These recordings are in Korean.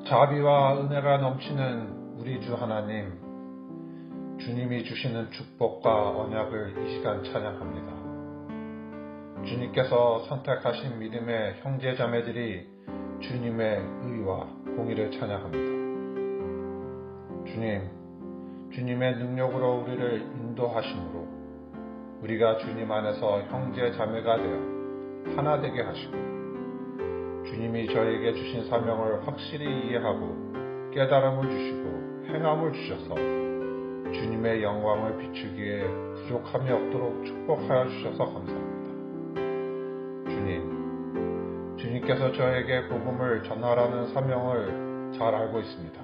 자비와 은혜가 넘치는 우리 주 하나님, 주님이 주시는 축복과 언약을 이 시간 찬양합니다. 주님께서 선택하신 믿음의 형제 자매들이 주님의 의와 공의를 찬양합니다. 주님의 능력으로 우리를 인도하심으로 우리가 주님 안에서 형제 자매가 되어 하나 되게 하시고, 주님이 저에게 주신 사명을 확실히 이해하고 깨달음을 주시고 행함을 주셔서 주님의 영광을 비추기에 부족함이 없도록 축복하여 주셔서 감사합니다. 주님께서 저에게 복음을 전하라는 사명을 잘 알고 있습니다.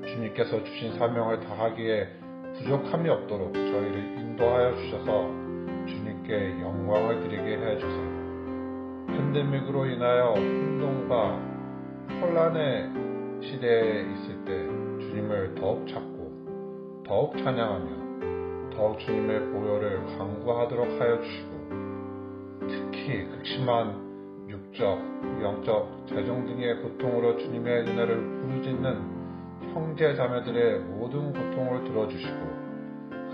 주님께서 주신 사명을 다하기에 부족함이 없도록 저희를 인도하여 주셔서 주님께 영광을 드리게 해주세요. 팬데믹으로 인하여 혼돈과 혼란의 시대에 있을 때 주님을 더욱 찾고 더욱 찬양하며 더욱 주님의 보혈을 간구하도록 하여 주시고, 특히 극심한 육적, 영적, 재정 등의 고통으로 주님의 은혜를 부르짖는 형제 자매들의 모든 고통을 들어주시고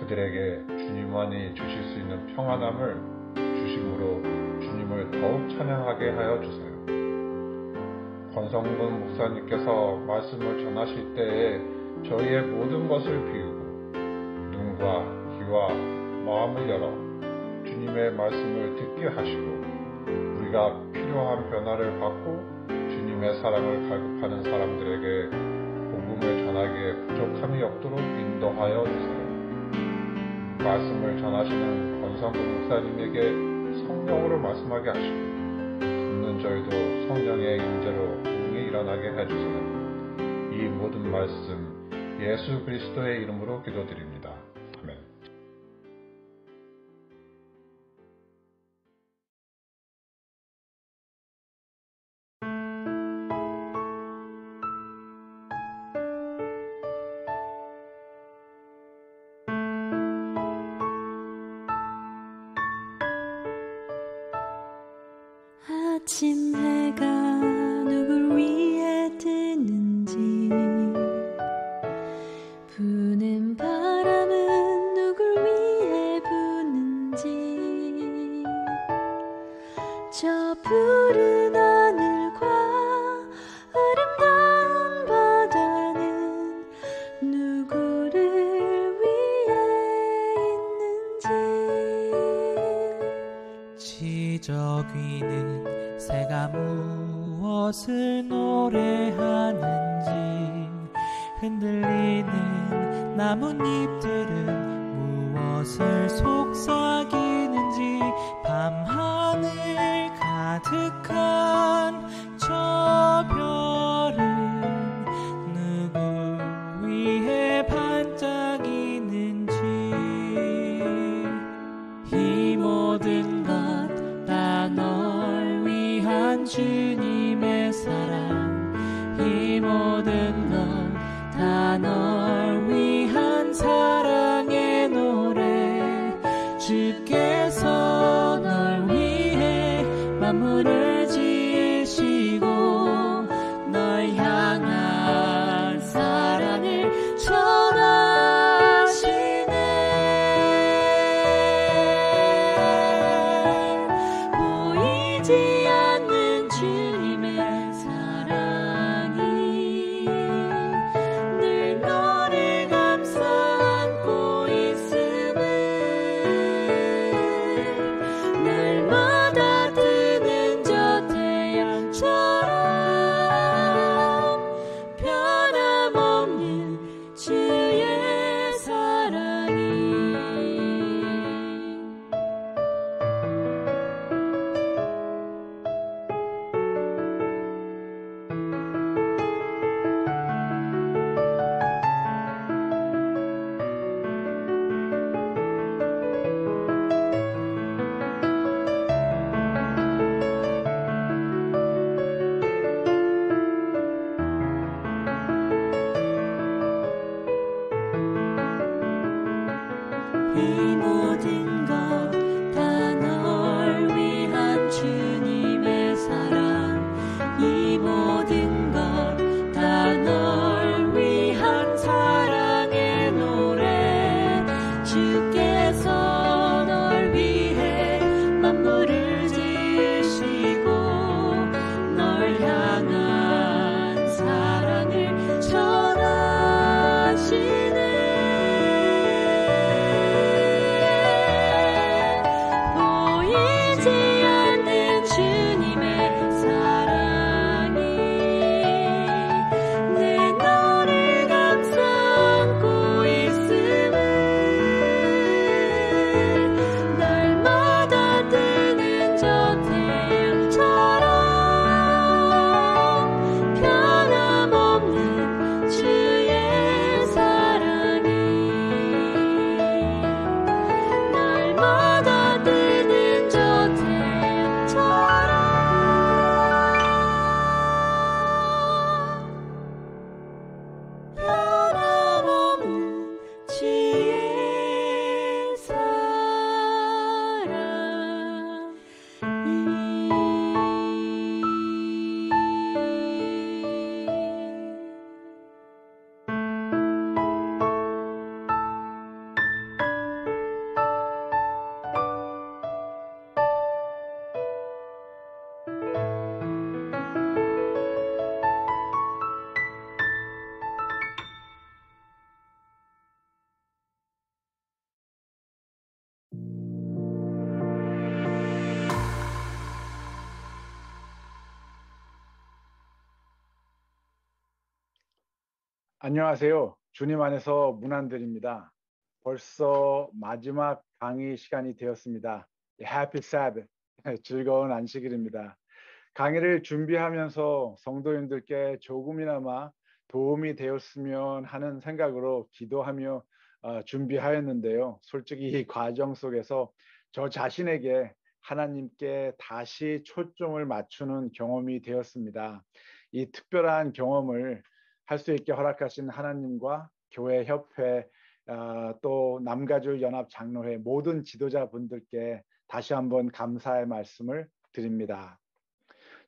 그들에게 주님만이 주실 수 있는 평안함을 주심으로 주님을 더욱 찬양하게 하여 주세요. 권성근 목사님께서 말씀을 전하실 때에 저희의 모든 것을 비우고 눈과 귀와 마음을 열어 주님의 말씀을 듣게 하시고, 우리가 필요한 변화를 받고 주님의 사랑을 갈급하는 사람들에게 복음을 전하기에 부족함이 없도록 인도하여 주세요. 말씀을 전하시는 권성근 목사님에게 성령으로 말씀하게 하시고 듣는 저희도 성령의 임재로 부흥이 일어나게 해주세요. 이 모든 말씀 예수 그리스도의 이름으로 기도드립니다. 아멘. 아침 해가 누굴 위해 뜨는지, 부는 바람은 누굴 위해 부는지, 저 푸른 하늘과 아름다운 바다는 누구를 위해 있는지, 지저귀는 새가 무엇을 노래하는지, 흔들리는 나뭇잎들은 무엇을 속삭이는지, 밤하늘 가득한 저 별은 누구 위해 반짝이는지, 이 모든 것 다 널 위한 주님의 사랑, 이 모든 것 다 널 위한 사랑의 노래, 주께서 널 위해 만물을 지으시고 널 향한 사랑을 전하시네. 보이지 않는 주님의 사랑이 늘 너 안녕하세요. 주님 안에서 문안드립니다. 벌써 마지막 강의 시간이 되었습니다. Happy Sabbath. 즐거운 안식일입니다. 강의를 준비하면서 성도님들께 조금이나마 도움이 되었으면 하는 생각으로 기도하며 준비하였는데요. 솔직히 이 과정 속에서 저 자신에게 하나님께 다시 초점을 맞추는 경험이 되었습니다. 이 특별한 경험을 할 수 있게 허락하신 하나님과 교회 협회 또 남가주 연합 장로회 모든 지도자분들께 다시 한번 감사의 말씀을 드립니다.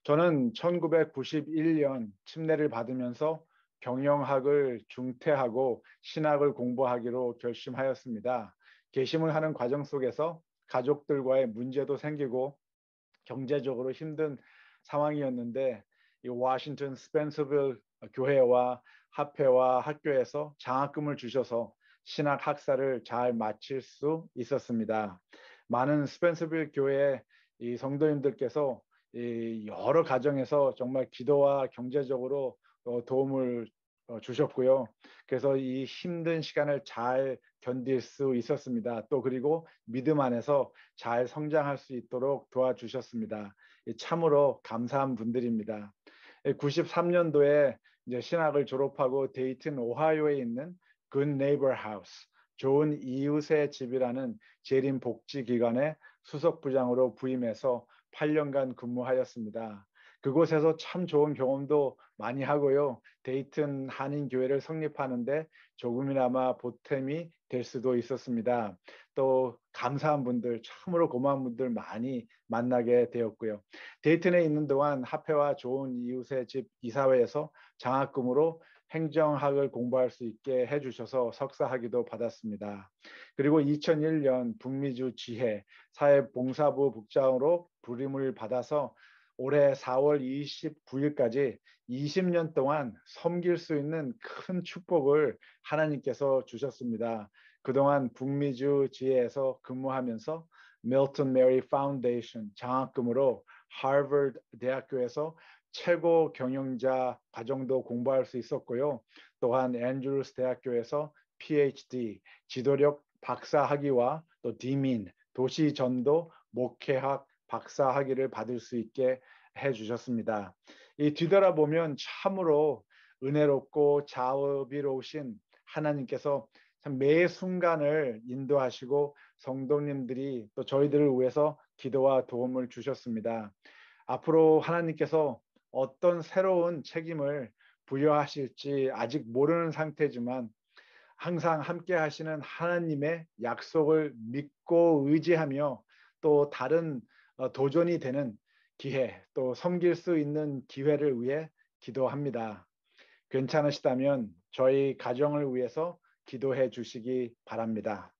저는 1991년 침례를 받으면서 경영학을 중퇴하고 신학을 공부하기로 결심하였습니다. 개심을 하는 과정 속에서 가족들과의 문제도 생기고 경제적으로 힘든 상황이었는데 이 워싱턴 스펜서빌 교회와 합회와 학교에서 장학금을 주셔서 신학 학사를 잘 마칠 수 있었습니다. 많은 스펜서빌 교회 이 성도님들께서 이 여러 가정에서 정말 기도와 경제적으로 도움을 주셨고요. 그래서 이 힘든 시간을 잘 견딜 수 있었습니다. 또 그리고 믿음 안에서 잘 성장할 수 있도록 도와주셨습니다. 참으로 감사한 분들입니다. 93년도에 이제 신학을 졸업하고 데이튼 오하이오에 있는 Good Neighbor House, 좋은 이웃의 집이라는 재림 복지기관의 수석부장으로 부임해서 8년간 근무하였습니다. 그곳에서 참 좋은 경험도 많이 하고요. 데이튼 한인교회를 성립하는데 조금이나마 보탬이 될 수도 있었습니다. 또 감사한 분들, 참으로 고마운 분들 많이 만나게 되었고요. 데이튼에 있는 동안 합회와 좋은 이웃의 집 이사회에서 장학금으로 행정학을 공부할 수 있게 해주셔서 석사학위도 받았습니다. 그리고 2001년 북미주 지회 사회봉사부 국장으로 부임을 받아서 올해 4월 29일까지 20년 동안 섬길 수 있는 큰 축복을 하나님께서 주셨습니다. 그동안 북미주 지회에서 근무하면서 밀턴 메리 파운데이션 장학금으로 하버드 대학교에서 최고 경영자 과정도 공부할 수 있었고요. 또한 앤드루스 대학교에서 PhD 지도력 박사 학위와 또 디민 도시 전도 목회학 박사 학위를 받을 수 있게 해주셨습니다. 이 뒤돌아보면 참으로 은혜롭고 자비로우신 하나님께서 참 매 순간을 인도하시고 성도님들이 또 저희들을 위해서 기도와 도움을 주셨습니다. 앞으로 하나님께서 어떤 새로운 책임을 부여하실지 아직 모르는 상태지만 항상 함께 하시는 하나님의 약속을 믿고 의지하며 또 다른 도전이 되는 기회, 또 섬길 수 있는 기회를 위해 기도합니다. 괜찮으시다면 저희 가정을 위해서 기도해 주시기 바랍니다.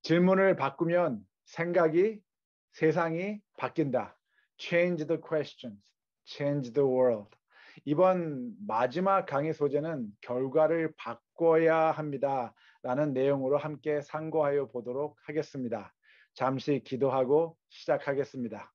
질문을 바꾸면 세상이 바뀐다. Change the questions, change the world. 이번 마지막 강의 소재는 결과를 바꿔야 합니다. 라는 내용으로 함께 상고하여 보도록 하겠습니다. 잠시 기도하고 시작하겠습니다.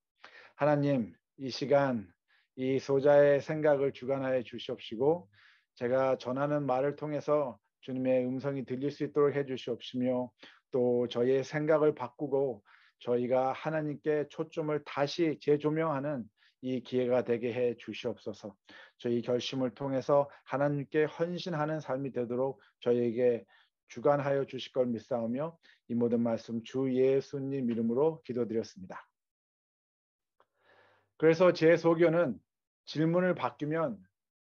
하나님, 이 시간 이 소자의 생각을 주관하여 주시옵시고 제가 전하는 말을 통해서 주님의 음성이 들릴 수 있도록 해 주시옵시며 또 저희의 생각을 바꾸고 저희가 하나님께 초점을 다시 재조명하는 이 기회가 되게 해 주시옵소서. 저희 결심을 통해서 하나님께 헌신하는 삶이 되도록 저희에게 주관하여 주실 걸 믿사오며 이 모든 말씀 주 예수님 이름으로 기도드렸습니다. 그래서 제 소견은 질문을 바뀌면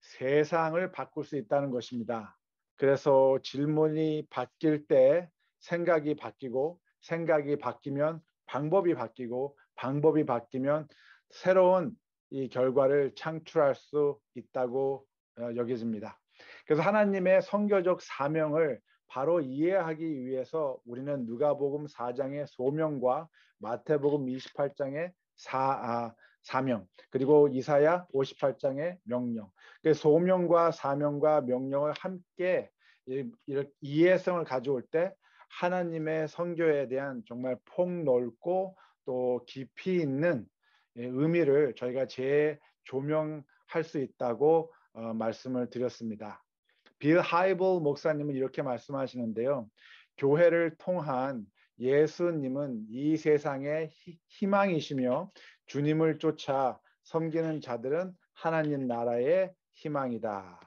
세상을 바꿀 수 있다는 것입니다. 그래서 질문이 바뀔 때 생각이 바뀌고 생각이 바뀌면 방법이 바뀌고 방법이 바뀌면 새로운 이 결과를 창출할 수 있다고 여겨집니다. 그래서 하나님의 선교적 사명을 바로 이해하기 위해서 우리는 누가복음 4장의 소명과 마태복음 28장의 사명 그리고 이사야 58장의 명령 소명과 사명과 명령을 함께 이해성을 가져올 때 하나님의 선교에 대한 정말 폭넓고 또 깊이 있는 의미를 저희가 재조명할 수 있다고 말씀을 드렸습니다. 빌 하이볼 목사님은 이렇게 말씀하시는데요. 교회를 통한 예수님은 이 세상의 희망이시며 주님을 쫓아 섬기는 자들은 하나님 나라의 희망이다.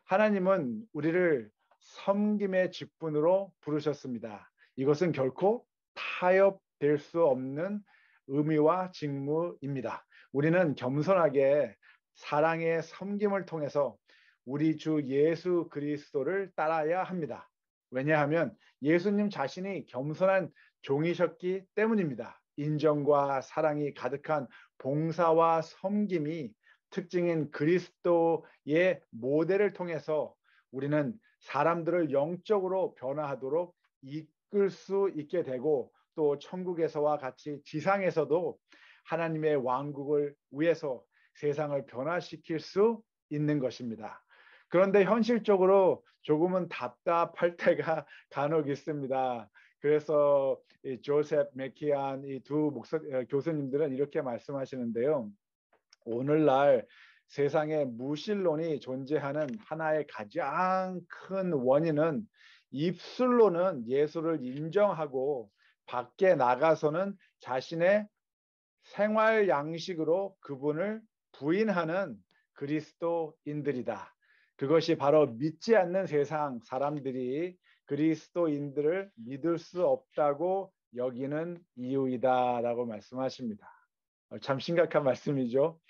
하나님은 우리를 섬김의 직분으로 부르셨습니다. 이것은 결코 타협될 수 없는 의미와 직무입니다. 우리는 겸손하게 사랑의 섬김을 통해서 우리 주 예수 그리스도를 따라야 합니다. 왜냐하면 예수님 자신이 겸손한 종이셨기 때문입니다. 인정과 사랑이 가득한 봉사와 섬김이 특징인 그리스도의 모델을 통해서 우리는 사람들을 영적으로 변화하도록 이끌 수 있게 되고 또 천국에서와 같이 지상에서도 하나님의 왕국을 위해서 세상을 변화시킬 수 있는 것입니다. 그런데 현실적으로 조금은 답답할 때가 간혹 있습니다. 그래서 조셉 맥키안 이 두 교수님들은 이렇게 말씀하시는데요. 오늘날 세상에 무신론이 존재하는 하나의 가장 큰 원인은 입술로는 예수를 인정하고 밖에 나가서는 자신의 생활 양식으로 그분을 부인하는 그리스도인들이다. 그것이 바로 믿지 않는 세상 사람들이 그리스도인들을 믿을 수 없다고 여기는 이유이다라고 말씀하십니다. 참 심각한 말씀이죠.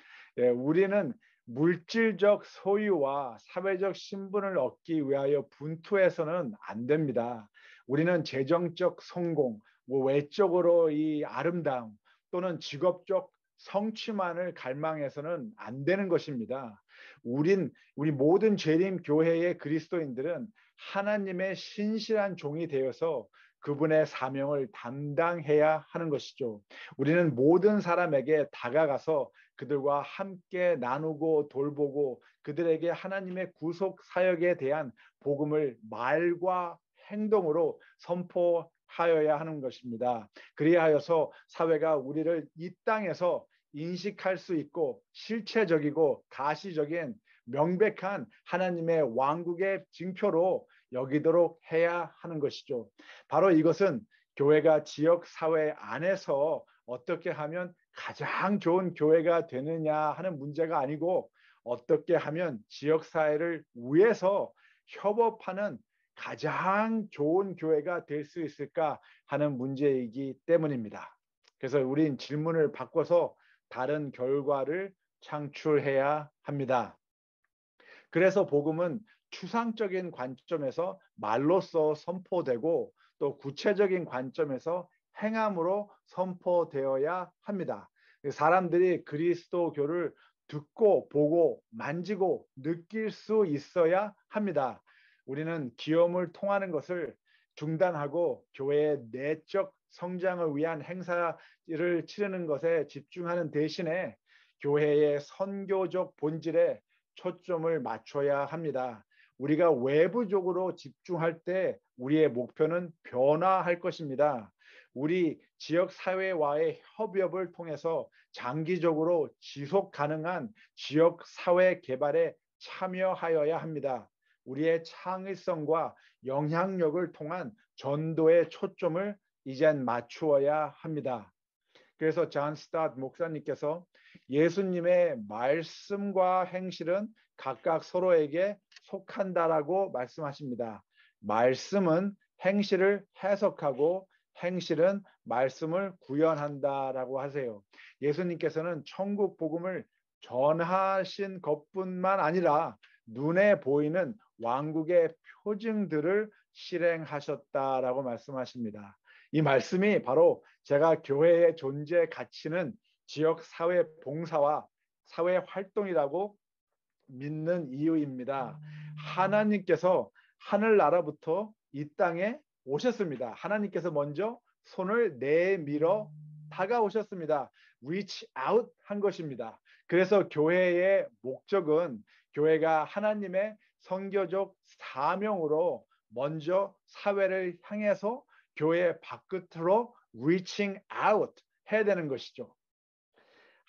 우리는 물질적 소유와 사회적 신분을 얻기 위하여 분투해서는 안 됩니다. 우리는 재정적 성공, 외적으로 이 아름다움 또는 직업적 성취만을 갈망해서는 안 되는 것입니다. 우리 모든 재림 교회의 그리스도인들은 하나님의 신실한 종이 되어서 그분의 사명을 담당해야 하는 것이죠. 우리는 모든 사람에게 다가가서 그들과 함께 나누고 돌보고 그들에게 하나님의 구속 사역에 대한 복음을 말과 행동으로 선포하여야 하는 것입니다. 그리하여서 사회가 우리를 이 땅에서 인식할 수 있고 실체적이고 가시적인 명백한 하나님의 왕국의 징표로 여기도록 해야 하는 것이죠. 바로 이것은 교회가 지역 사회 안에서 어떻게 하면 가장 좋은 교회가 되느냐 하는 문제가 아니고 어떻게 하면 지역 사회를 위해서 협업하는 가장 좋은 교회가 될 수 있을까 하는 문제이기 때문입니다. 그래서 우린 질문을 바꿔서 다른 결과를 창출해야 합니다. 그래서 복음은 추상적인 관점에서 말로써 선포되고 또 구체적인 관점에서 행함으로 선포되어야 합니다. 사람들이 그리스도교를 듣고 보고 만지고 느낄 수 있어야 합니다. 우리는 기염을 통하는 것을 중단하고 교회의 내적 성장을 위한 행사를 치르는 것에 집중하는 대신에 교회의 선교적 본질에 초점을 맞춰야 합니다. 우리가 외부적으로 집중할 때 우리의 목표는 변화할 것입니다. 우리 지역 사회와의 협업을 통해서 장기적으로 지속 가능한 지역 사회 개발에 참여하여야 합니다. 우리의 창의성과 영향력을 통한 전도의 초점을 이젠 맞추어야 합니다. 그래서 존 스타트 목사님께서 예수님의 말씀과 행실은 각각 서로에게 속한다라고 말씀하십니다. 말씀은 행실을 해석하고 행실은 말씀을 구현한다라고 하세요. 예수님께서는 천국 복음을 전하신 것뿐만 아니라 눈에 보이는 왕국의 표징들을 실행하셨다라고 말씀하십니다. 이 말씀이 바로 제가 교회의 존재 가치는 지역 사회 봉사와 사회 활동이라고 믿는 이유입니다. 하나님께서 하늘나라부터 이 땅에 오셨습니다. 하나님께서 먼저 손을 내밀어 다가오셨습니다. reach out 한 것입니다. 그래서 교회의 목적은 교회가 하나님의 선교적 사명으로 먼저 사회를 향해서 교회 밖으로 reaching out 해야 되는 것이죠.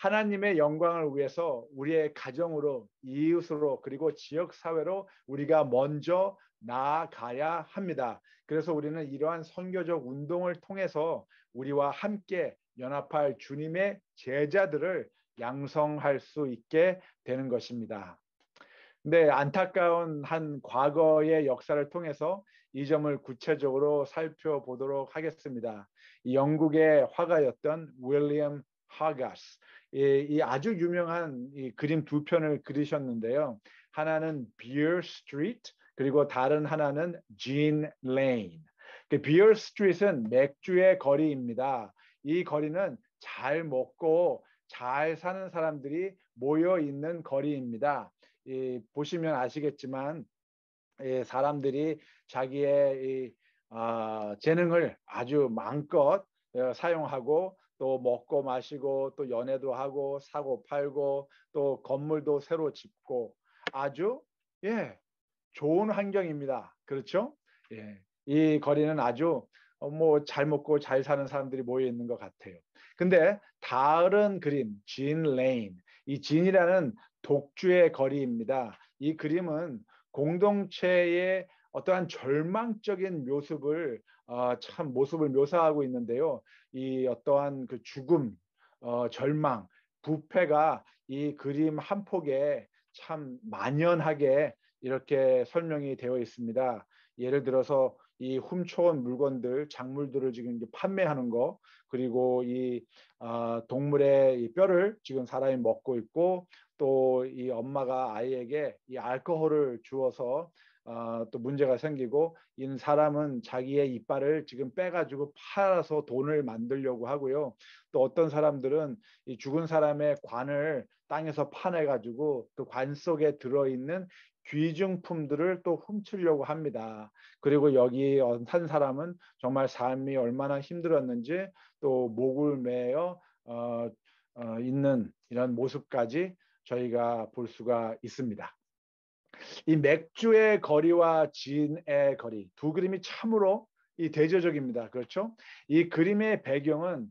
하나님의 영광을 위해서 우리의 가정으로, 이웃으로, 그리고 지역 사회로 우리가 먼저 나아가야 합니다. 그래서 우리는 이러한 선교적 운동을 통해서 우리와 함께 연합할 주님의 제자들을 양성할 수 있게 되는 것입니다. 근데 안타까운 한 과거의 역사를 통해서 이 점을 구체적으로 살펴보도록 하겠습니다. 이 영국의 화가였던 윌리엄 하가스, 이 아주 유명한 이 그림 두 편을 그리셨는데요. 하나는 비어 스트리트, 그리고 다른 하나는 진 레인. 비어 스트리트는 맥주의 거리입니다. 이 거리는 잘 먹고 잘 사는 사람들이 모여 있는 거리입니다. 보시면 아시겠지만 사람들이 자기의 재능을 아주 마음껏 사용하고 또 먹고 마시고 또 연애도 하고 사고 팔고 또 건물도 새로 짓고 아주 좋은 환경입니다. 그렇죠? 이 거리는 아주 뭐 잘 먹고 잘 사는 사람들이 모여 있는 것 같아요. 근데 다른 그림, 진 레인, 이 진이라는 독주의 거리입니다. 이 그림은 공동체의 어떠한 절망적인 모습을 묘사하고 있는데요. 이 어떠한 그 죽음, 절망, 부패가 이 그림 한 폭에 참 만연하게 이렇게 설명이 되어 있습니다. 예를 들어서 이 훔쳐온 물건들, 작물들을 지금 판매하는 거, 그리고 이 동물의 이 뼈를 지금 사람이 먹고 있고, 또 이 엄마가 아이에게 이 알코올을 주어서 또 문제가 생기고, 이 사람은 자기의 이빨을 지금 빼가지고 팔아서 돈을 만들려고 하고요. 또 어떤 사람들은 이 죽은 사람의 관을 땅에서 파내가지고 그 관 속에 들어있는 귀중품들을 또 훔치려고 합니다. 그리고 여기 한 사람은 정말 삶이 얼마나 힘들었는지 또 목을 메어 있는 이런 모습까지 저희가 볼 수가 있습니다. 이 맥주의 거리와 진의 거리, 두 그림이 참으로 이 대조적입니다. 그렇죠? 이 그림의 배경은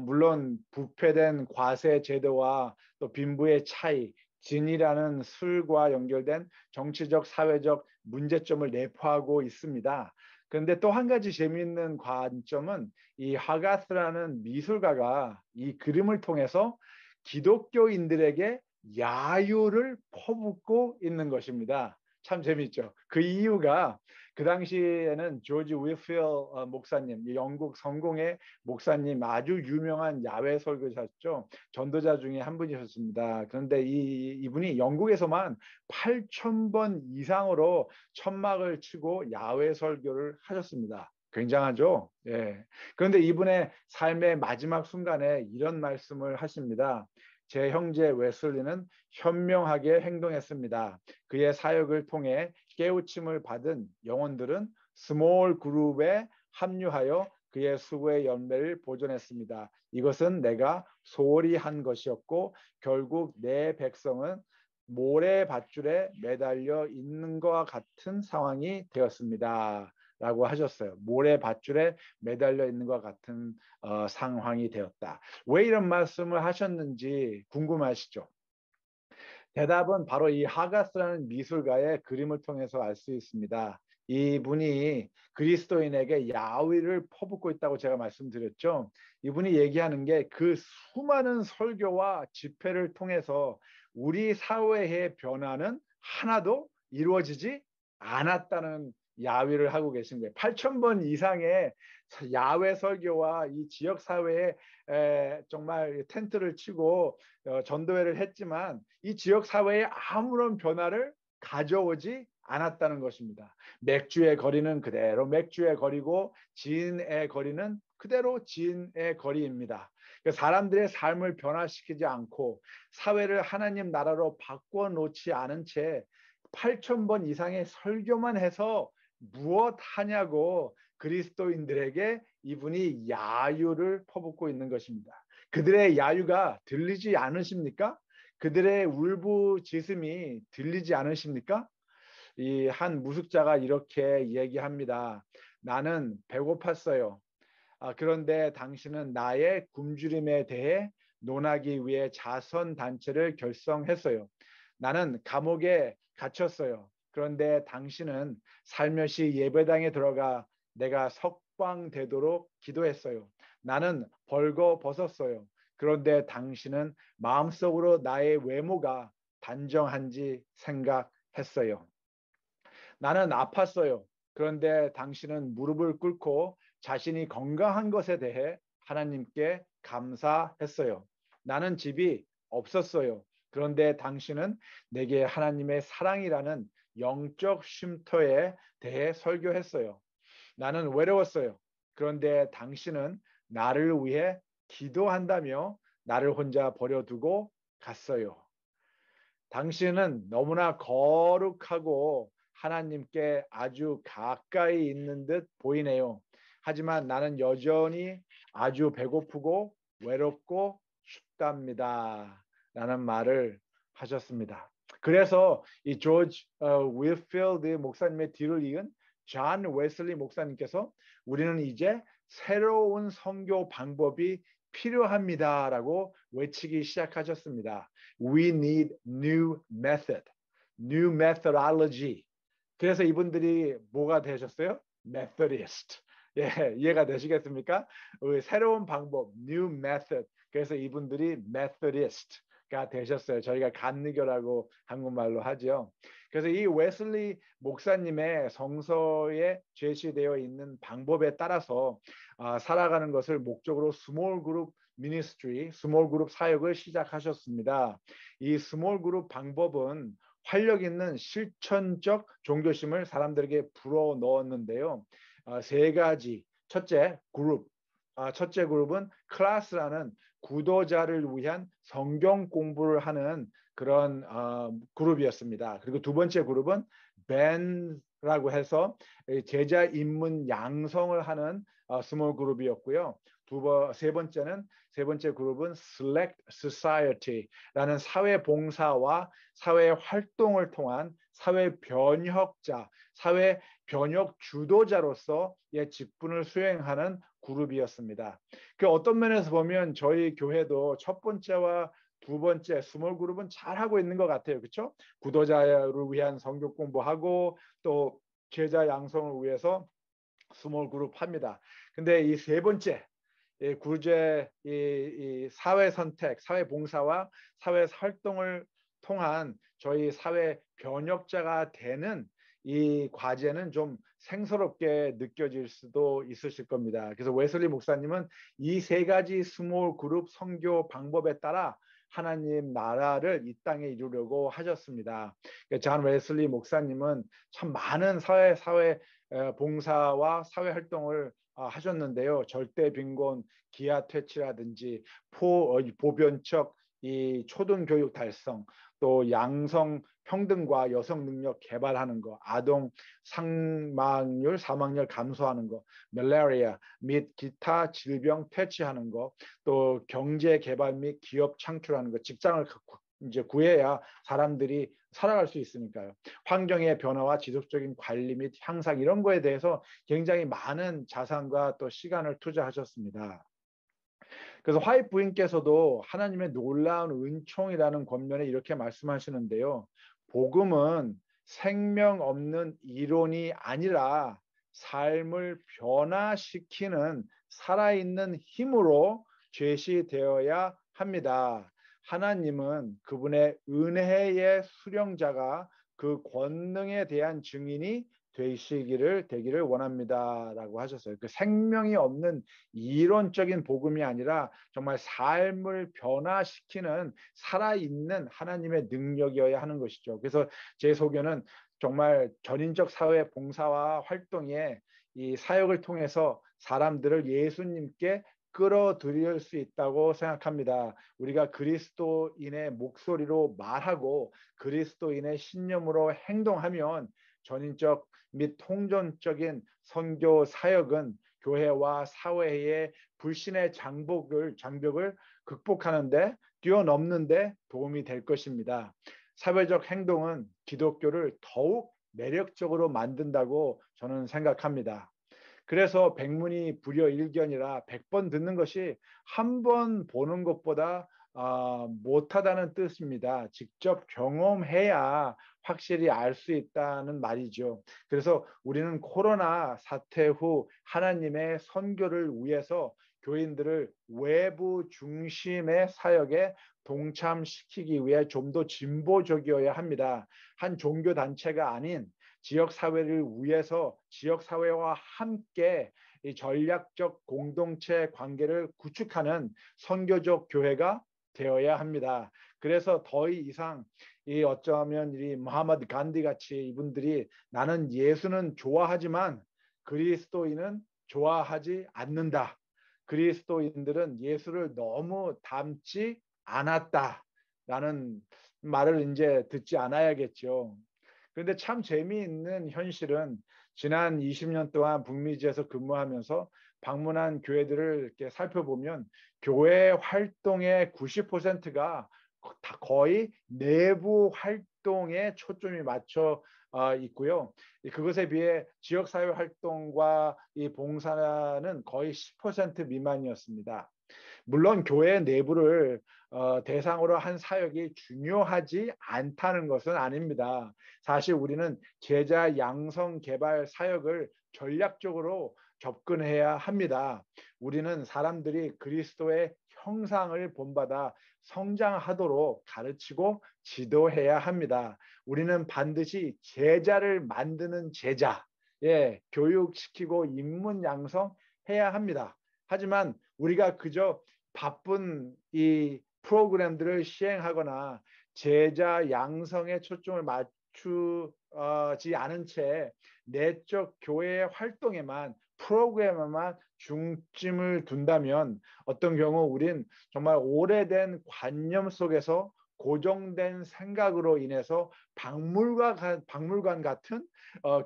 물론 부패된 과세 제도와 또 빈부의 차이, 진이라는 술과 연결된 정치적, 사회적 문제점을 내포하고 있습니다. 그런데 또 한 가지 재미있는 관점은 이 하가스라는 미술가가 이 그림을 통해서 기독교인들에게 야유를 퍼붓고 있는 것입니다. 참 재미있죠. 그 이유가 그 당시에는 조지 위필 목사님, 영국 성공의 목사님, 아주 유명한 야외 설교자였죠. 전도자 중에 한 분이셨습니다. 그런데 이분이 영국에서만 8,000번 이상으로 천막을 치고 야외 설교를 하셨습니다. 굉장하죠? 그런데 이분의 삶의 마지막 순간에 이런 말씀을 하십니다. 제 형제 웨슬리는 현명하게 행동했습니다. 그의 사역을 통해 깨우침을 받은 영혼들은 스몰 그룹에 합류하여 그의 수고의 열매를 보존했습니다. 이것은 내가 소홀히 한 것이었고 결국 내 백성은 모래밧줄에 매달려 있는 것과 같은 상황이 되었습니다. 라고 하셨어요. 모래밧줄에 매달려 있는 것 같은 상황이 되었다. 왜 이런 말씀을 하셨는지 궁금하시죠? 대답은 바로 이 하가스라는 미술가의 그림을 통해서 알 수 있습니다. 이분이 그리스도인에게 야위를 퍼붓고 있다고 제가 말씀드렸죠. 이분이 얘기하는 게 그 수많은 설교와 집회를 통해서 우리 사회의 변화는 하나도 이루어지지 않았다는 야위를 하고 계신 거예요. 8,000번 이상의 야외 설교와 이 지역 사회에 정말 텐트를 치고 전도회를 했지만 이 지역 사회에 아무런 변화를 가져오지 않았다는 것입니다. 맥주의 거리는 그대로 맥주의 거리고 진의 거리는 그대로 진의 거리입니다. 사람들의 삶을 변화시키지 않고 사회를 하나님 나라로 바꿔놓지 않은 채 8,000번 이상의 설교만 해서 무엇 하냐고 그리스도인들에게 이분이 야유를 퍼붓고 있는 것입니다. 그들의 야유가 들리지 않으십니까? 그들의 울부짖음이 들리지 않으십니까? 이 한 무속자가 이렇게 얘기합니다. 나는 배고팠어요. 그런데 당신은 나의 굶주림에 대해 논하기 위해 자선 단체를 결성했어요. 나는 감옥에 갇혔어요. 그런데 당신은 살며시 예배당에 들어가 내가 석방되도록 기도했어요. 나는 벌거벗었어요. 그런데 당신은 마음속으로 나의 외모가 단정한지 생각했어요. 나는 아팠어요. 그런데 당신은 무릎을 꿇고 자신이 건강한 것에 대해 하나님께 감사했어요. 나는 집이 없었어요. 그런데 당신은 내게 하나님의 사랑이라는 영적 쉼터에 대해 설교했어요. 나는 외로웠어요. 그런데 당신은 나를 위해 기도한다며 나를 혼자 버려두고 갔어요. 당신은 너무나 거룩하고 하나님께 아주 가까이 있는 듯 보이네요. 하지만 나는 여전히 아주 배고프고 외롭고 춥답니다. 라는 말을 하셨습니다. 그래서 이 조지 윌필드 목사님의 뒤를 이은 존 웨슬리 목사님께서 우리는 이제 새로운 선교 방법이 필요합니다라고 외치기 시작하셨습니다. We need new method, new methodology. 그래서 이분들이 뭐가 되셨어요? Methodist. 예, 이해가 되시겠습니까? 새로운 방법, new method. 그래서 이분들이 Methodist가 되셨어요. 저희가 감리교라고 한국말로 하죠. 그래서 이 웨슬리 목사님의 성서에 제시되어 있는 방법에 따라서 살아가는 것을 목적으로 스몰 그룹 미니스트리, 스몰 그룹 사역을 시작하셨습니다. 이 스몰 그룹 방법은 활력 있는 실천적 종교심을 사람들에게 불어넣었는데요. 세 가지. 첫째 그룹은 클래스라는 구도자를 위한 성경 공부를 하는 그런 그룹이었습니다. 그리고 두 번째 그룹은 밴드라고 해서 제자 입문 양성을 하는 스몰 그룹이었고요. 세 번째 그룹은 Select Society라는 사회 봉사와 사회 활동을 통한 사회 변혁자, 사회 변혁 주도자로서의 직분을 수행하는 그룹이었습니다. 그 어떤 면에서 보면 저희 교회도 첫 번째와 두 번째 스몰 그룹은 잘 하고 있는 것 같아요. 그렇죠? 구도자를 위한 성경 공부하고 또 제자 양성을 위해서 스몰 그룹 합니다. 근데 이 세 번째 구제 이 사회 선택, 사회 봉사와 사회 활동을 통한 저희 사회 변혁자가 되는 이 과제는 좀 생소롭게 느껴질 수도 있으실 겁니다. 그래서 웨슬리 목사님은 이 세 가지 스몰 그룹 선교 방법에 따라 하나님 나라를 이 땅에 이루려고 하셨습니다. 존 웨슬리 목사님은 참 많은 사회 봉사와 사회 활동을 하셨는데요. 절대 빈곤, 기아 퇴치라든지 보편적 이 초등교육 달성, 또 양성 평등과 여성 능력 개발하는 거, 아동 사망률 감소하는 거, 말라리아 및 기타 질병 퇴치하는 거, 또 경제 개발 및 기업 창출하는 거, 직장을 이제 구해야 사람들이 살아갈 수 있으니까요. 환경의 변화와 지속적인 관리 및 향상 이런 거에 대해서 굉장히 많은 자산과 또 시간을 투자하셨습니다. 그래서 화이트 부인께서도 하나님의 놀라운 은총이라는 권면에 이렇게 말씀하시는데요. 복음은 생명 없는 이론이 아니라 삶을 변화시키는 살아있는 힘으로 제시되어야 합니다. 하나님은 그분의 은혜의 수령자가 그 권능에 대한 증인이 되기를 원합니다라고 하셨어요. 그 생명이 없는 이론적인 복음이 아니라 정말 삶을 변화시키는 살아있는 하나님의 능력이어야 하는 것이죠. 그래서 제 소견은 정말 전인적 사회 봉사와 활동에 이 사역을 통해서 사람들을 예수님께 끌어들일 수 있다고 생각합니다. 우리가 그리스도인의 목소리로 말하고 그리스도인의 신념으로 행동하면 전인적 및 통전적인 선교 사역은 교회와 사회의 불신의 장벽을 극복하는데 뛰어넘는데 도움이 될 것입니다. 사회적 행동은 기독교를 더욱 매력적으로 만든다고 저는 생각합니다. 그래서 백문이 불여일견이라 100번 듣는 것이 한 번 보는 것보다 못하다는 뜻입니다. 직접 경험해야 확실히 알 수 있다는 말이죠. 그래서 우리는 코로나 사태 후 하나님의 선교를 위해서 교인들을 외부 중심의 사역에 동참시키기 위해 좀 더 진보적이어야 합니다. 한 종교 단체가 아닌 지역 사회를 위해서 지역 사회와 함께 이 전략적 공동체 관계를 구축하는 선교적 교회가 되어야 합니다. 그래서 더 이상 이 어쩌면 이 무하마드 간디 같이 이분들이 나는 예수는 좋아하지만 그리스도인은 좋아하지 않는다. 그리스도인들은 예수를 너무 닮지 않았다라는 말을 이제 듣지 않아야겠죠. 그런데 참 재미있는 현실은 지난 20년 동안 북미지에서 근무하면서 방문한 교회들을 이렇게 살펴보면 교회 활동의 90%가 거의 내부 활동에 초점이 맞춰 있고요. 그것에 비해 지역사회 활동과 이 봉사는 거의 10% 미만이었습니다. 물론 교회 내부를 대상으로 한 사역이 중요하지 않다는 것은 아닙니다. 사실 우리는 제자 양성 개발 사역을 전략적으로 접근해야 합니다. 우리는 사람들이 그리스도의 형상을 본받아 성장하도록 가르치고 지도해야 합니다. 우리는 반드시 제자를 만드는 제자, 교육시키고 인문 양성해야 합니다. 하지만 우리가 그저 바쁜 이 프로그램들을 시행하거나 제자 양성에 초점을 맞추지 않은 채 내적 교회 활동에만 프로그램에만 중점을 둔다면 어떤 경우 우린 정말 오래된 관념 속에서 고정된 생각으로 인해서 박물관 같은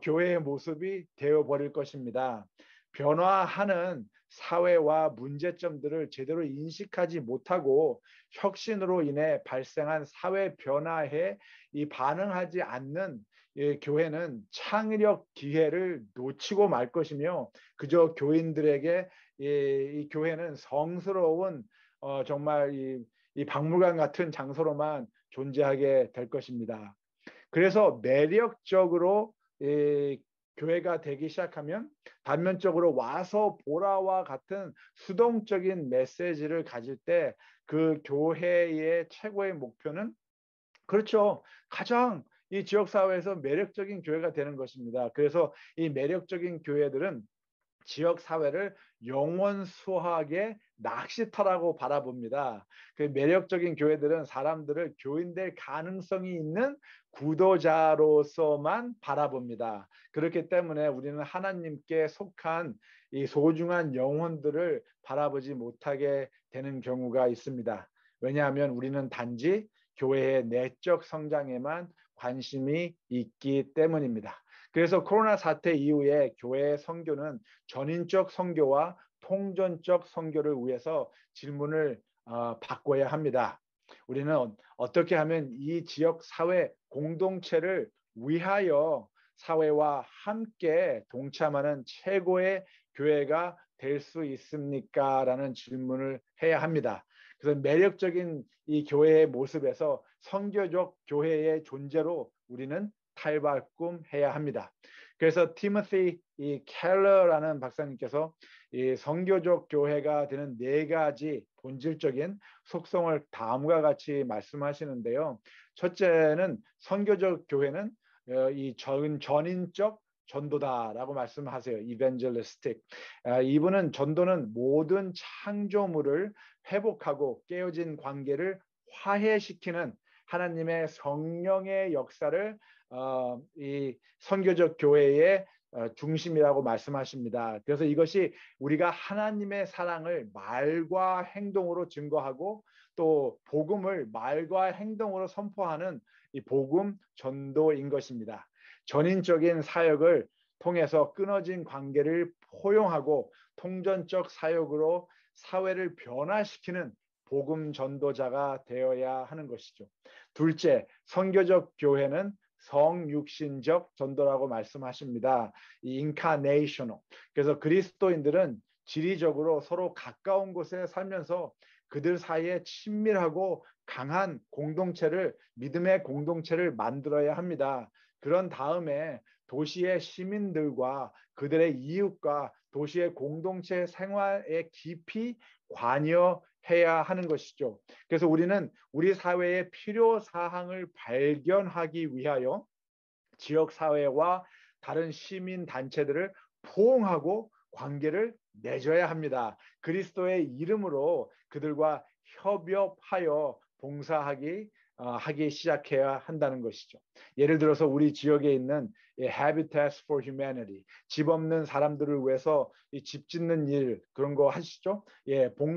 교회의 모습이 되어버릴 것입니다. 변화하는 사회와 문제점들을 제대로 인식하지 못하고 혁신으로 인해 발생한 사회 변화에 반응하지 않는 교회는 창의력 기회를 놓치고 말 것이며 그저 교인들에게 이 교회는 성스러운 정말 이 박물관 같은 장소로만 존재하게 될 것입니다. 그래서 매력적으로 교회가 되기 시작하면 단면적으로 와서 보라와 같은 수동적인 메시지를 가질 때 그 교회의 최고의 목표는 그렇죠. 가장 이 지역사회에서 매력적인 교회가 되는 것입니다. 그래서 이 매력적인 교회들은 지역사회를 영원수하게 낚시터라고 바라봅니다. 그 매력적인 교회들은 사람들을 교인될 가능성이 있는 구도자로서만 바라봅니다. 그렇기 때문에 우리는 하나님께 속한 이 소중한 영혼들을 바라보지 못하게 되는 경우가 있습니다. 왜냐하면 우리는 단지 교회의 내적 성장에만 관심이 있기 때문입니다. 그래서 코로나 사태 이후에 교회의 선교는 전인적 선교와 통전적 선교를 위해서 질문을 바꿔야 합니다. 우리는 어떻게 하면 이 지역 사회 공동체를 위하여 사회와 함께 동참하는 최고의 교회가 될 수 있습니까? 라는 질문을 해야 합니다. 그래서 매력적인 이 교회의 모습에서 선교적 교회의 존재로 우리는 탈바꿈해야 합니다. 그래서 티모시 켈러라는 박사님께서 이 선교적 교회가 되는 4가지 본질적인 속성을 다음과 같이 말씀하시는데요. 첫째는 선교적 교회는 이 전인적 전도다라고 말씀하세요. evangelistic. 이분은 전도는 모든 창조물을 회복하고 깨어진 관계를 화해시키는 하나님의 성령의 역사를 이 선교적 교회의 중심이라고 말씀하십니다. 그래서 이것이 우리가 하나님의 사랑을 말과 행동으로 증거하고 또 복음을 말과 행동으로 선포하는 이 복음 전도인 것입니다. 전인적인 사역을 통해서 끊어진 관계를 포용하고 통전적 사역으로 사회를 변화시키는 복음 전도자가 되어야 하는 것이죠. 둘째, 선교적 교회는 성육신적 전도라고 말씀하십니다. 이 인카네이셔널. 그래서 그리스도인들은 지리적으로 서로 가까운 곳에 살면서 그들 사이에 친밀하고 강한 공동체를, 믿음의 공동체를 만들어야 합니다. 그런 다음에 도시의 시민들과 그들의 이웃과 도시의 공동체 생활에 깊이 관여해야 하는 것이죠. 그래서 우리는 우리 사회의 필요 사항을 발견하기 위하여 지역 사회와 다른 시민 단체들을 포옹하고 관계를 맺어야 합니다. 그리스도의 이름으로 그들과 협업하여 하기 시작해야 한다는 것이죠. 예를 들어서 우리 지역에 있는 Habitats for Humanity, 집 없는 사람들을 위해서 집 짓는 일, 그런 거 하시죠?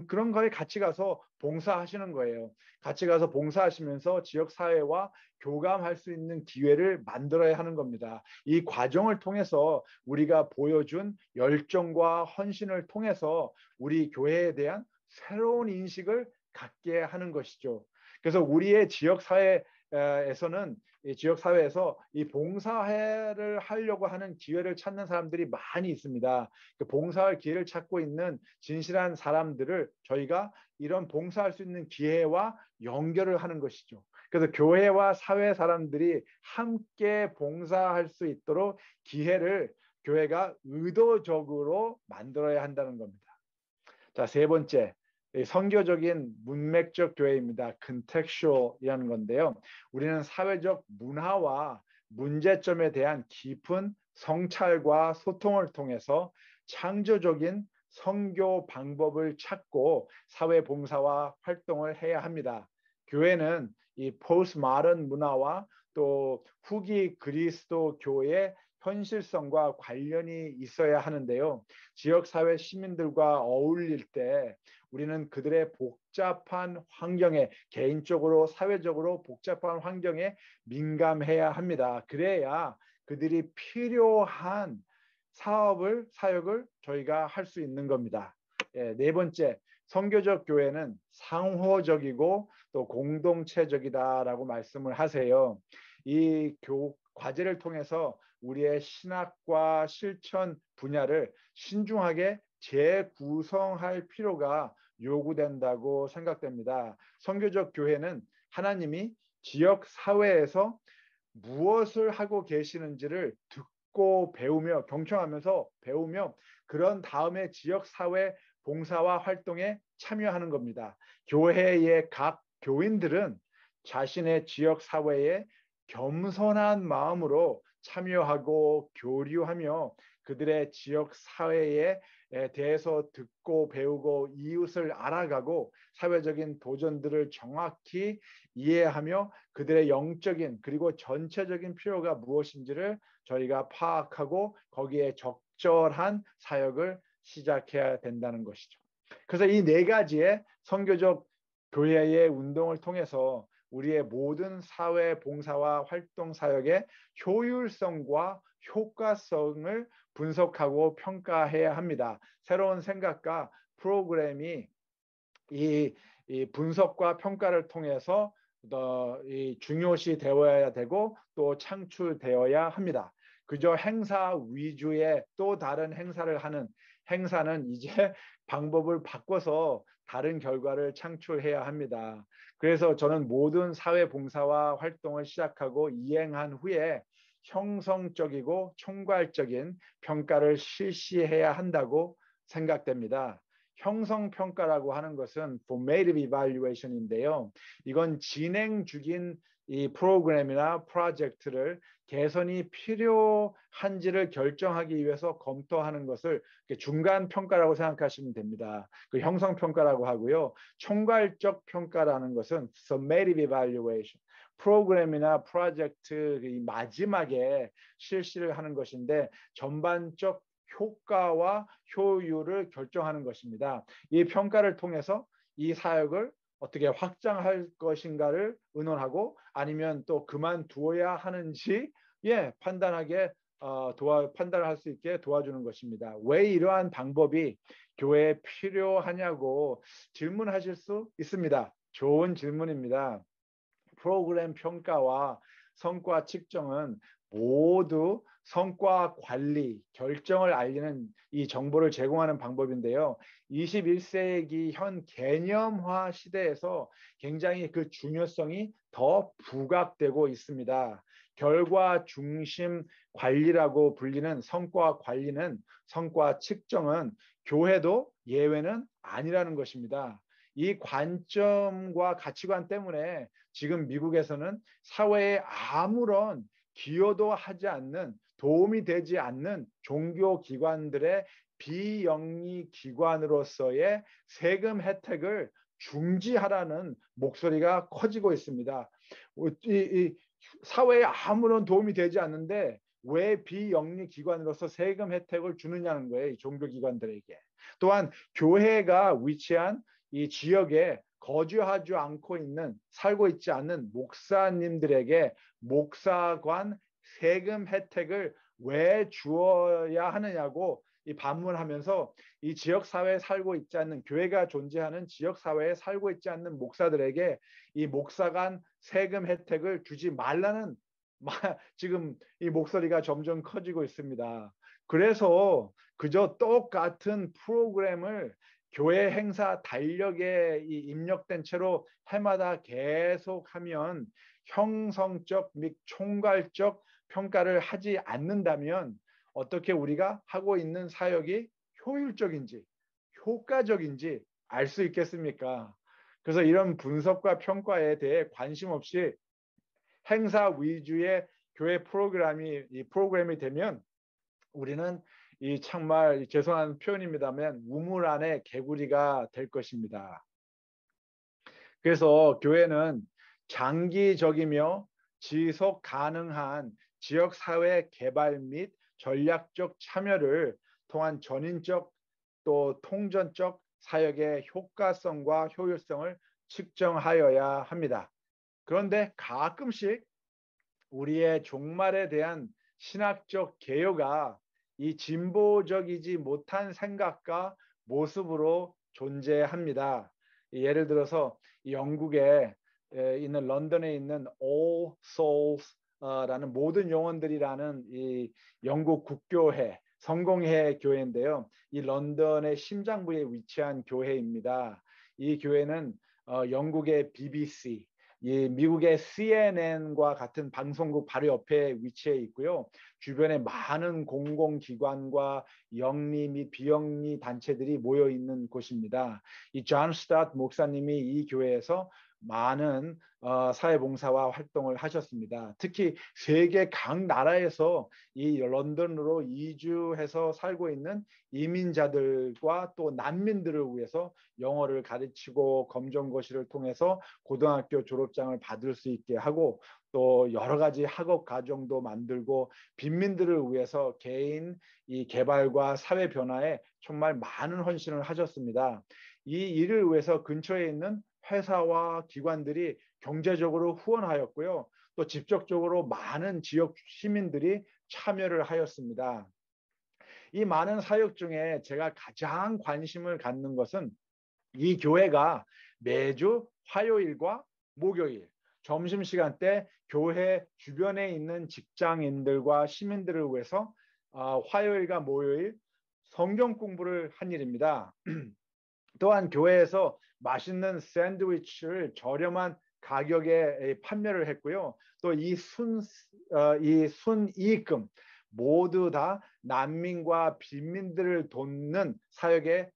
그런 거에 같이 가서 봉사하시는 거예요. 같이 가서 봉사하시면서 지역 사회와 교감할 수 있는 기회를 만들어야 하는 겁니다. 이 과정을 통해서 우리가 보여준 열정과 헌신을 통해서 우리 교회에 대한 새로운 인식을 갖게 하는 것이죠. 그래서 우리의 지역사회에서는 이 봉사회를 하려고 하는 기회를 찾는 사람들이 많이 있습니다. 그 봉사할 기회를 찾고 있는 진실한 사람들을 저희가 이런 봉사할 수 있는 기회와 연결을 하는 것이죠. 그래서 교회와 사회 사람들이 함께 봉사할 수 있도록 기회를 교회가 의도적으로 만들어야 한다는 겁니다. 자, 세 번째. 선교적인 문맥적 교회입니다. contextual이라는 건데요. 우리는 사회적 문화와 문제점에 대한 깊은 성찰과 소통을 통해서 창조적인 선교 방법을 찾고 사회 봉사와 활동을 해야 합니다. 교회는 이 포스트모던 문화와 또 후기 그리스도 교회의 현실성과 관련이 있어야 하는데요. 지역사회 시민들과 어울릴 때 우리는 그들의 복잡한 환경에, 개인적으로 사회적으로 복잡한 환경에 민감해야 합니다. 그래야 그들이 필요한 사역을 저희가 할 수 있는 겁니다. 네 번째, 선교적 교회는 상호적이고 또 공동체적이다라고 말씀을 하세요. 이 과제를 통해서 우리의 신학과 실천 분야를 신중하게 재구성할 필요가 요구된다고 생각됩니다. 선교적 교회는 하나님이 지역 사회에서 무엇을 하고 계시는지를 듣고 배우며 경청하면서 배우며 그런 다음에 지역 사회 봉사와 활동에 참여하는 겁니다. 교회의 각 교인들은 자신의 지역 사회에 겸손한 마음으로 참여하고 교류하며 그들의 지역 사회에 대해서 듣고 배우고 이웃을 알아가고 사회적인 도전들을 정확히 이해하며 그들의 영적인 그리고 전체적인 필요가 무엇인지를 저희가 파악하고 거기에 적절한 사역을 시작해야 된다는 것이죠. 그래서 이 네 가지의 선교적 교회의 운동을 통해서 우리의 모든 사회 봉사와 활동 사역의 효율성과 효과성을 분석하고 평가해야 합니다. 새로운 생각과 프로그램이 이 분석과 평가를 통해서 중요시 되어야 되고 또 창출되어야 합니다. 그저 행사 위주의 또 다른 행사를 하는 행사는 이제 방법을 바꿔서 다른 결과를 창출해야 합니다. 그래서 저는 모든 사회 봉사와 활동을 시작하고 이행한 후에 형성적이고 총괄적인 평가를 실시해야 한다고 생각됩니다. 형성평가라고 하는 것은 formative evaluation인데요. 이건 진행 중인 이 프로그램이나 프로젝트를 개선이 필요한지를 결정하기 위해서 검토하는 것을 중간 평가라고 생각하시면 됩니다. 그 형성 평가라고 하고요. 총괄적 평가라는 것은 summative evaluation. 프로그램이나 프로젝트 마지막에 실시를 하는 것인데 전반적 효과와 효율을 결정하는 것입니다. 이 평가를 통해서 이 사역을 어떻게 확장할 것인가를 의논하고 아니면 또 그만두어야 하는지 판단을 할 수 있게 도와주는 것입니다. 왜 이러한 방법이 교회에 필요하냐고 질문하실 수 있습니다. 좋은 질문입니다. 프로그램 평가와 성과 측정은 모두 성과 관리, 결정을 알리는 이 정보를 제공하는 방법인데요. 21세기 현 개념화 시대에서 굉장히 그 중요성이 더 부각되고 있습니다. 결과 중심 관리라고 불리는 성과 관리는, 성과 측정은 교회도 예외는 아니라는 것입니다. 이 관점과 가치관 때문에 지금 미국에서는 사회에 아무런 기여도 하지 않는, 도움이 되지 않는 종교기관들의 비영리 기관으로서의 세금 혜택을 중지하라는 목소리가 커지고 있습니다. 이 사회에 아무런 도움이 되지 않는데 왜 비영리 기관으로서 세금 혜택을 주느냐는 거예요. 이 종교기관들에게. 또한 교회가 위치한 이 지역에 거주하지 않고 있는, 살고 있지 않는 목사님들에게 목사관 세금 혜택을 왜 주어야 하느냐고 이 반문하면서 이 지역사회에 살고 있지 않는, 교회가 존재하는 지역사회에 살고 있지 않는 목사들에게 이 목사관 세금 혜택을 주지 말라는 지금 이 목소리가 점점 커지고 있습니다. 그래서 그저 똑같은 프로그램을 교회 행사 달력에 입력된 채로 해마다 계속하면 형성적 및 총괄적 평가를 하지 않는다면 어떻게 우리가 하고 있는 사역이 효율적인지 효과적인지 알 수 있겠습니까? 그래서 이런 분석과 평가에 대해 관심 없이 행사 위주의 교회 프로그램이 되면 우리는 이 정말 죄송한 표현입니다만 우물 안에 개구리가 될 것입니다. 그래서 교회는 장기적이며 지속 가능한 지역사회 개발 및 전략적 참여를 통한 전인적 또 통전적 사역의 효과성과 효율성을 측정하여야 합니다. 그런데 가끔씩 우리의 종말에 대한 신학적 개요가 이 진보적이지 못한 생각과 모습으로 존재합니다. 예를 들어서 영국에 있는, 런던에 있는 All Souls라는 모든 영혼들이라는 이 영국 국교회, 성공회 교회인데요. 이 런던의 심장부에 위치한 교회입니다. 이 교회는 영국의 BBC, 이 미국의 CNN과 같은 방송국 바로 옆에 위치해 있고요. 주변에 많은 공공기관과 영리 및 비영리 단체들이 모여 있는 곳입니다. 이 존 스타트 목사님이 이 교회에서 많은 사회봉사와 활동을 하셨습니다. 특히 세계 각 나라에서 이 런던으로 이주해서 살고 있는 이민자들과 또 난민들을 위해서 영어를 가르치고 검정고시를 통해서 고등학교 졸업장을 받을 수 있게 하고 또 여러 가지 학업 과정도 만들고 빈민들을 위해서 개인 이 개발과 사회 변화에 정말 많은 헌신을 하셨습니다. 이 일을 위해서 근처에 있는 회사와 기관들이 경제적으로 후원하였고요. 또 직접적으로 많은 지역 시민들이 참여를 하였습니다. 이 많은 사역 중에 제가 가장 관심을 갖는 것은 이 교회가 매주 화요일과 목요일 점심시간 때 교회 주변에 있는 직장인들과 시민들을 위해서 화요일과 목요일 성경 공부를 한 일입니다. 또한 교회에서 맛있는 샌드위치를 저렴한 가격에 판매를 했고요. 또 이 순이익금 모두 다 난민과 빈민들을 돕는 사역에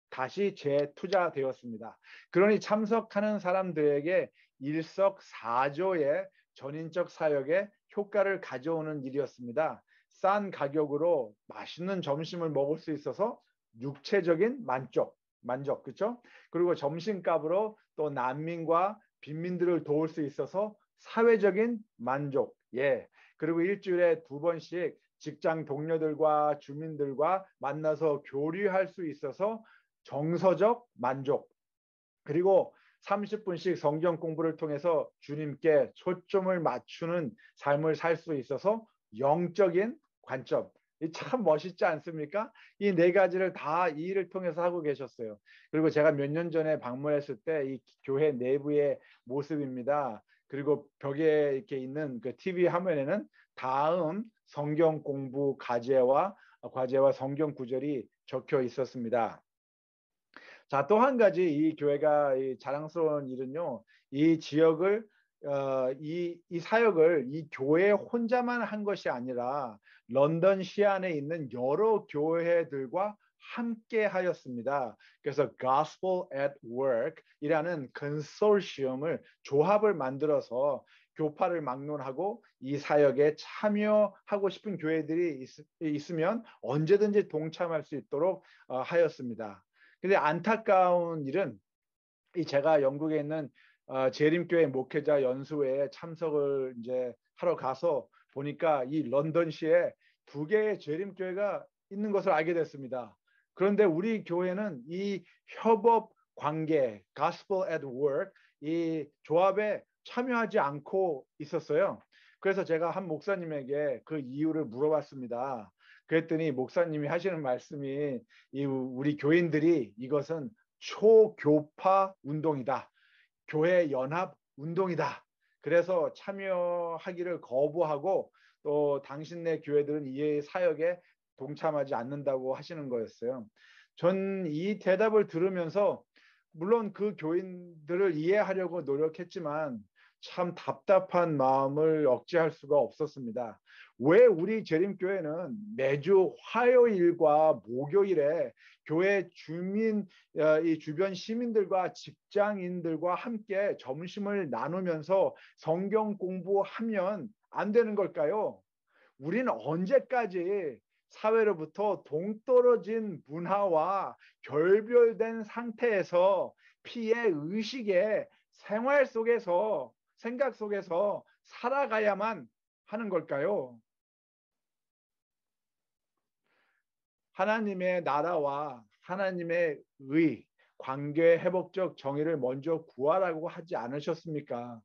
다시 재투자되었습니다. 그러니 참석하는 사람들에게 일석사조의 전인적 사역에 효과를 가져오는 일이었습니다. 싼 가격으로 맛있는 점심을 먹을 수 있어서 육체적인 만족, 그렇죠? 그리고 점심값으로 또 난민과 빈민들을 도울 수 있어서 사회적인 만족, 그리고 일주일에 2번씩 직장 동료들과 주민들과 만나서 교류할 수 있어서 정서적 만족, 그리고 30분씩 성경 공부를 통해서 주님께 초점을 맞추는 삶을 살 수 있어서 영적인 관점. 참 멋있지 않습니까? 이 네 가지를 다 이 일을 통해서 하고 계셨어요. 그리고 제가 몇 년 전에 방문했을 때 이 교회 내부의 모습입니다. 그리고 벽에 이렇게 있는 그 TV 화면에는 다음 성경 공부 과제와 성경 구절이 적혀 있었습니다. 자, 또 한 가지 이 교회가 이 자랑스러운 일은요, 이 지역을 이 사역을 이 교회 혼자만 한 것이 아니라 런던 시안에 있는 여러 교회들과 함께 하였습니다. 그래서 Gospel at Work 이라는 컨소시엄을 조합을 만들어서 교파를 막론하고 이 사역에 참여하고 싶은 교회들이 있으면 언제든지 동참할 수 있도록 하였습니다. 근데 안타까운 일은 이 제가 영국에 있는 재림교회 목회자 연수회에 참석을 이제 하러 가서 보니까 이 런던시에 2개의 재림교회가 있는 것을 알게 됐습니다. 그런데 우리 교회는 이 협업 관계, Gospel at Work 이 조합에 참여하지 않고 있었어요. 그래서 제가 한 목사님에게 그 이유를 물어봤습니다. 그랬더니 목사님이 하시는 말씀이 우리 교인들이 이것은 초교파 운동이다. 교회 연합 운동이다. 그래서 참여하기를 거부하고 또 당신네 교회들은 이 사역에 동참하지 않는다고 하시는 거였어요. 전 이 대답을 들으면서 물론 그 교인들을 이해하려고 노력했지만 참 답답한 마음을 억제할 수가 없었습니다. 왜 우리 재림교회는 매주 화요일과 목요일에 교회 이 주변 시민들과 직장인들과 함께 점심을 나누면서 성경 공부하면 안 되는 걸까요? 우리는 언제까지 사회로부터 동떨어진 문화와 결별된 상태에서 피해 의식의 생각 속에서 살아가야만 하는 걸까요? 하나님의 나라와 하나님의 관계 회복적 정의를 먼저 구하라고 하지 않으셨습니까?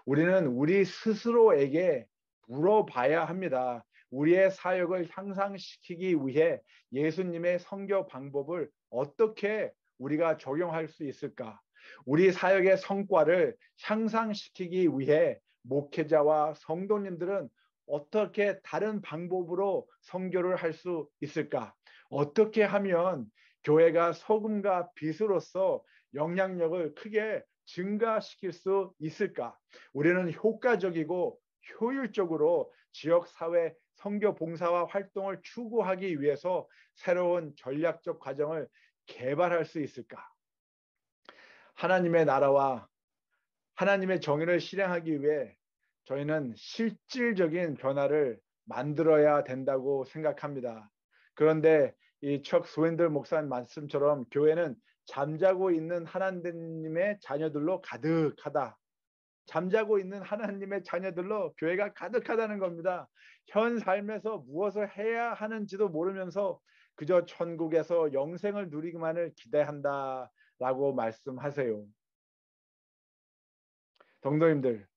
우리는 우리 스스로에게 물어봐야 합니다. 우리의 사역을 향상시키기 위해 예수님의 선교 방법을 어떻게 우리가 적용할 수 있을까? 우리 사역의 성과를 향상시키기 위해 목회자와 성도님들은 어떻게 다른 방법으로 선교를 할 수 있을까? 어떻게 하면 교회가 소금과 빛으로서 영향력을 크게 증가시킬 수 있을까? 우리는 효과적이고 효율적으로 지역사회 선교 봉사와 활동을 추구하기 위해서 새로운 전략적 과정을 개발할 수 있을까? 하나님의 나라와 하나님의 정의를 실행하기 위해 저희는 실질적인 변화를 만들어야 된다고 생각합니다. 그런데 이 척 스윈들 목사님 말씀처럼 교회는 잠자고 있는 하나님의 자녀들로 가득하다. 잠자고 있는 하나님의 자녀들로 교회가 가득하다는 겁니다. 현 삶에서 무엇을 해야 하는지도 모르면서 그저 천국에서 영생을 누리기만을 기대한다라고 말씀하세요. 동도님들,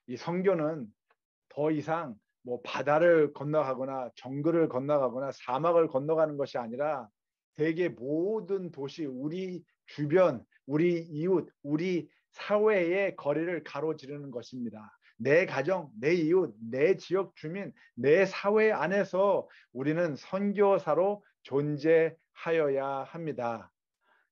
이 선교는 더 이상 뭐 바다를 건너가거나 정글을 건너가거나 사막을 건너가는 것이 아니라 세계 모든 도시, 우리 주변, 우리 이웃, 우리 사회의 거리를 가로지르는 것입니다. 내 가정, 내 이웃, 내 지역 주민, 내 사회 안에서 우리는 선교사로 존재하여야 합니다.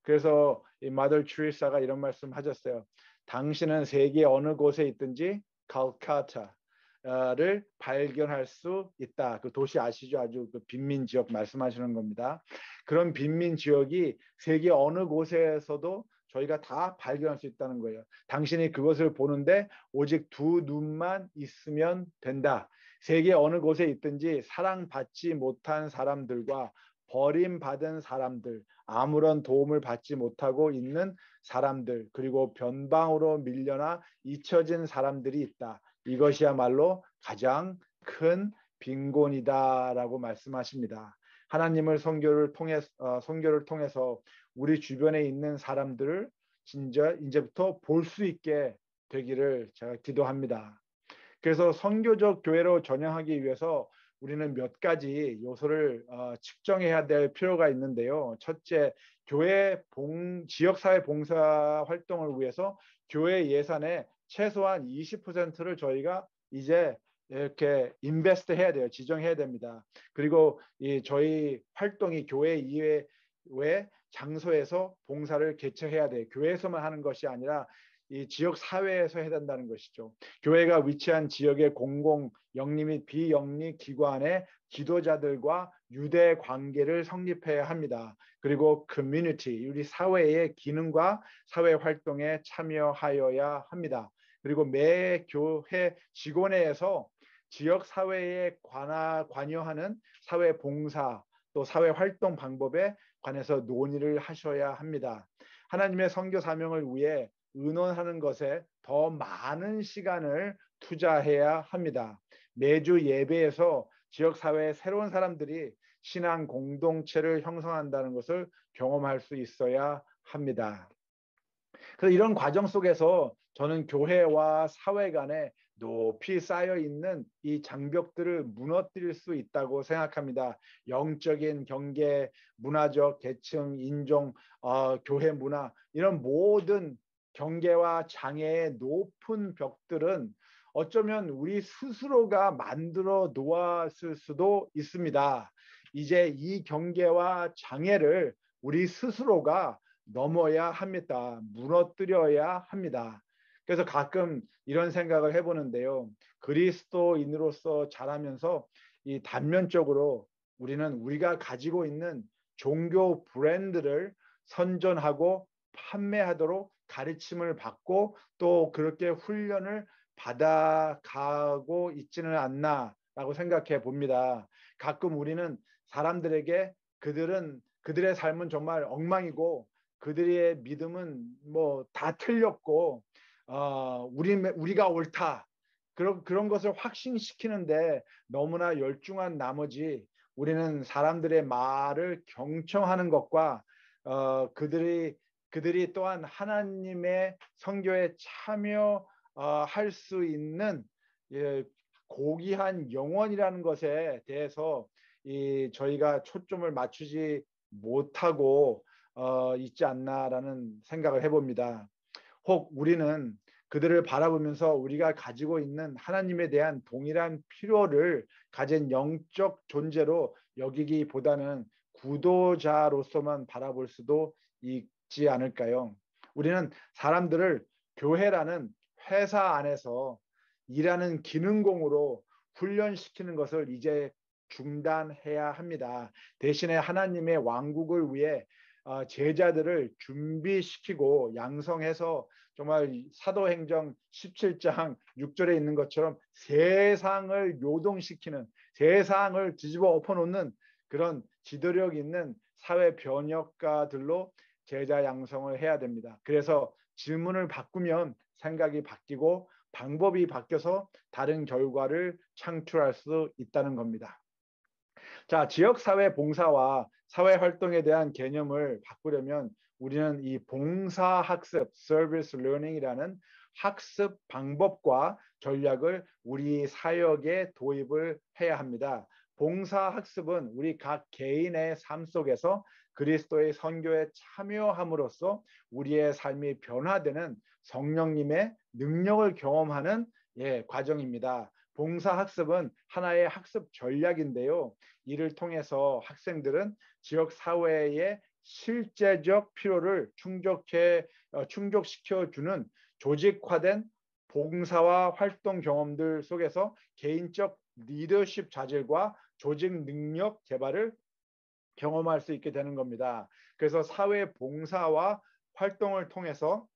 그래서 이 마더 트리사가 이런 말씀 하셨어요. 당신은 세계 어느 곳에 있든지 칼카타를 발견할 수 있다. 그 도시 아시죠? 아주 그 빈민 지역 말씀하시는 겁니다. 그런 빈민 지역이 세계 어느 곳에서도 저희가 다 발견할 수 있다는 거예요. 당신이 그것을 보는데 오직 2눈만 있으면 된다. 세계 어느 곳에 있든지 사랑받지 못한 사람들과 버림받은 사람들, 아무런 도움을 받지 못하고 있는 사람들, 그리고 변방으로 밀려나 잊혀진 사람들이 있다. 이것이야말로 가장 큰 빈곤이다라고 말씀하십니다. 하나님을 선교를 통해서 우리 주변에 있는 사람들을 진짜 이제부터 볼 수 있게 되기를 제가 기도합니다. 그래서 선교적 교회로 전향하기 위해서 우리는 몇 가지 요소를 측정해야 될 필요가 있는데요. 첫째, 교회 지역사회 봉사 활동을 위해서 교회 예산의 최소한 20%를 저희가 이제 이렇게 인베스트 해야 돼요. 지정해야 됩니다. 그리고 이 저희 활동이 교회 이외의 장소에서 봉사를 개최해야 돼요. 교회에서만 하는 것이 아니라 이 지역 사회에서 해야 된다는 것이죠. 교회가 위치한 지역의 공공, 영리 및 비영리 기관의 지도자들과 유대 관계를 성립해야 합니다. 그리고 커뮤니티, 우리 사회의 기능과 사회 활동에 참여하여야 합니다. 그리고 매 교회 직원회에서 지역 사회에 관여하는 사회 봉사 또 사회 활동 방법에 관해서 논의를 하셔야 합니다. 하나님의 선교 사명을 위해 의논하는 것에 더 많은 시간을 투자해야 합니다. 매주 예배에서 지역사회의 새로운 사람들이 신앙 공동체를 형성한다는 것을 경험할 수 있어야 합니다. 그래서 이런 과정 속에서 저는 교회와 사회 간에 높이 쌓여 있는 이 장벽들을 무너뜨릴 수 있다고 생각합니다. 영적인 경계, 문화적 계층, 인종, 교회 문화 이런 모든 경계와 장애의 높은 벽들은 어쩌면 우리 스스로가 만들어 놓았을 수도 있습니다. 이제 이 경계와 장애를 우리 스스로가 넘어야 합니다. 무너뜨려야 합니다. 그래서 가끔 이런 생각을 해보는데요. 그리스도인으로서 자라면서 이 단면적으로 우리는 우리가 가지고 있는 종교 브랜드를 선전하고 판매하도록 가르침을 받고 또 그렇게 훈련을 받아가고 있지는 않나라고 생각해 봅니다. 가끔 우리는 사람들에게 그들의 삶은 정말 엉망이고 그들의 믿음은 뭐 다 틀렸고 우리가 옳다 그런 것을 확신시키는데 너무나 열중한 나머지 우리는 사람들의 말을 경청하는 것과 그들이 또한 하나님의 선교에 참여할 수 있는 고귀한 영혼이라는 것에 대해서 저희가 초점을 맞추지 못하고 있지 않나라는 생각을 해봅니다. 혹 우리는 그들을 바라보면서 우리가 가지고 있는 하나님에 대한 동일한 필요를 가진 영적 존재로 여기기보다는 구도자로서만 바라볼 수도 있지 않을까요? 우리는 사람들을 교회라는 회사 안에서 일하는 기능공으로 훈련시키는 것을 이제 중단해야 합니다. 대신에 하나님의 왕국을 위해 제자들을 준비시키고 양성해서 정말 사도행정 17장 6절에 있는 것처럼 세상을 요동시키는 세상을 뒤집어 엎어놓는 그런 지도력 있는 사회 변혁가들로 제자 양성을 해야 됩니다. 그래서 질문을 바꾸면 생각이 바뀌고 방법이 바뀌어서 다른 결과를 창출할 수 있다는 겁니다. 자, 지역사회 봉사와 사회활동에 대한 개념을 바꾸려면 우리는 이 봉사학습, Service Learning이라는 학습 방법과 전략을 우리 사역에 도입을 해야 합니다. 봉사학습은 우리 각 개인의 삶 속에서 그리스도의 선교에 참여함으로써 우리의 삶이 변화되는 성령님의 능력을 경험하는 과정입니다. 봉사학습은 하나의 학습 전략인데요. 이를 통해서 학생들은 지역 사회의 실제적 필요를 충족시켜주는 조직화된 봉사와 활동 경험들 속에서 개인적 리더십 자질과 조직 능력 개발을 경험할 수 있게 되는 겁니다. 그래서 사회 봉사와 활동을 통해서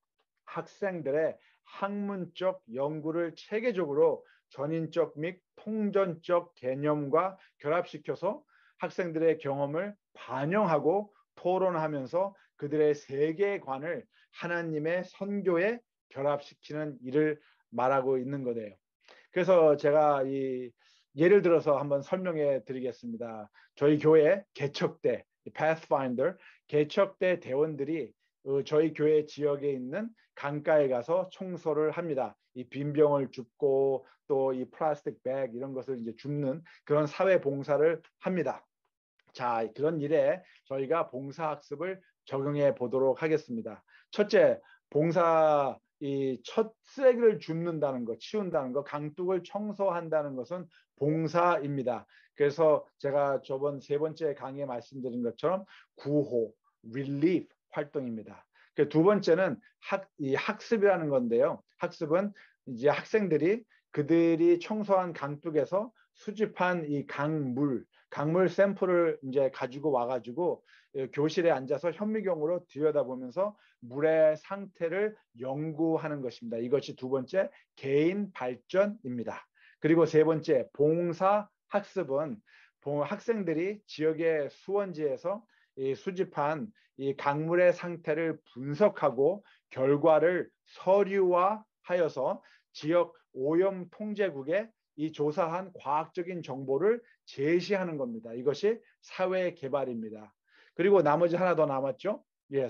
학생들의 학문적 연구를 체계적으로 전인적 및 통전적 개념과 결합시켜서 학생들의 경험을 반영하고 토론하면서 그들의 세계관을 하나님의 선교에 결합시키는 일을 말하고 있는 거예요. 그래서 제가 예를 들어서 한번 설명해 드리겠습니다. 저희 교회 개척대, Pathfinder 개척대 대원들이 저희 교회 지역에 있는 강가에 가서 청소를 합니다. 이 빈병을 줍고 또 이 플라스틱 백 이런 것을 이제 줍는 그런 사회 봉사를 합니다. 자, 그런 일에 저희가 봉사학습을 적용해 보도록 하겠습니다. 첫째, 봉사 이 첫 쓰레기를 줍는다는 것, 치운다는 것, 강둑을 청소한다는 것은 봉사입니다. 그래서 제가 저번 세 번째 강의에 말씀드린 것처럼 구호, relief 활동입니다. 두 번째는 이 학습이라는 건데요. 학습은 이제 학생들이 그들이 청소한 강둑에서 수집한 이 강물 샘플을 이제 가지고 와가지고 교실에 앉아서 현미경으로 들여다보면서 물의 상태를 연구하는 것입니다. 이것이 두 번째 개인 발전입니다. 그리고 세 번째 봉사 학습은 학생들이 지역의 수원지에서 이 수집한 이 강물의 상태를 분석하고 결과를 서류화하여서 지역 오염 통제국에 이 조사한 과학적인 정보를 제시하는 겁니다. 이것이 사회 개발입니다. 그리고 나머지 하나 더 남았죠.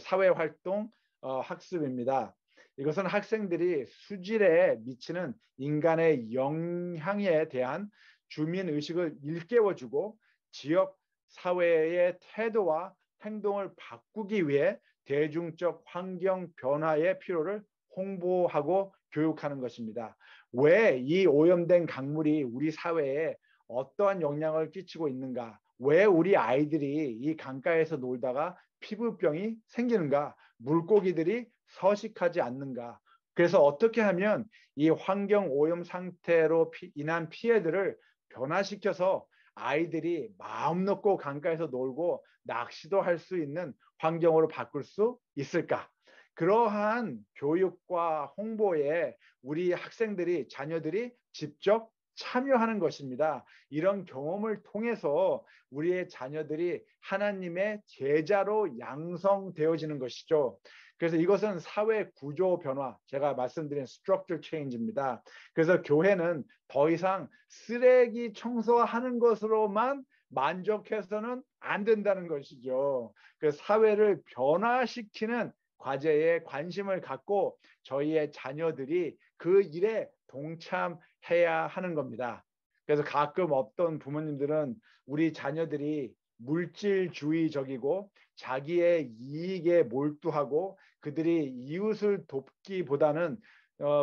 사회활동 학습입니다. 이것은 학생들이 수질에 미치는 인간의 영향에 대한 주민의식을 일깨워주고 지역 사회의 태도와 행동을 바꾸기 위해 대중적 환경 변화의 필요를 홍보하고 교육하는 것입니다. 왜 이 오염된 강물이 우리 사회에 어떠한 영향을 끼치고 있는가? 왜 우리 아이들이 이 강가에서 놀다가 피부병이 생기는가? 물고기들이 서식하지 않는가? 그래서 어떻게 하면 이 환경 오염 상태로 인한 피해들을 변화시켜서 아이들이 마음 놓고 강가에서 놀고 낚시도 할 수 있는 환경으로 바꿀 수 있을까? 그러한 교육과 홍보에 우리 학생들이, 자녀들이 직접 참여하는 것입니다. 이런 경험을 통해서 우리의 자녀들이 하나님의 제자로 양성되어지는 것이죠. 그래서 이것은 사회 구조 변화, 제가 말씀드린 structure change입니다. 그래서 교회는 더 이상 쓰레기 청소하는 것으로만 만족해서는 안 된다는 것이죠. 그 사회를 변화시키는 과제에 관심을 갖고 저희의 자녀들이 그 일에 동참해야 하는 겁니다. 그래서 가끔 어떤 부모님들은 우리 자녀들이 물질주의적이고 자기의 이익에 몰두하고 그들이 이웃을 돕기보다는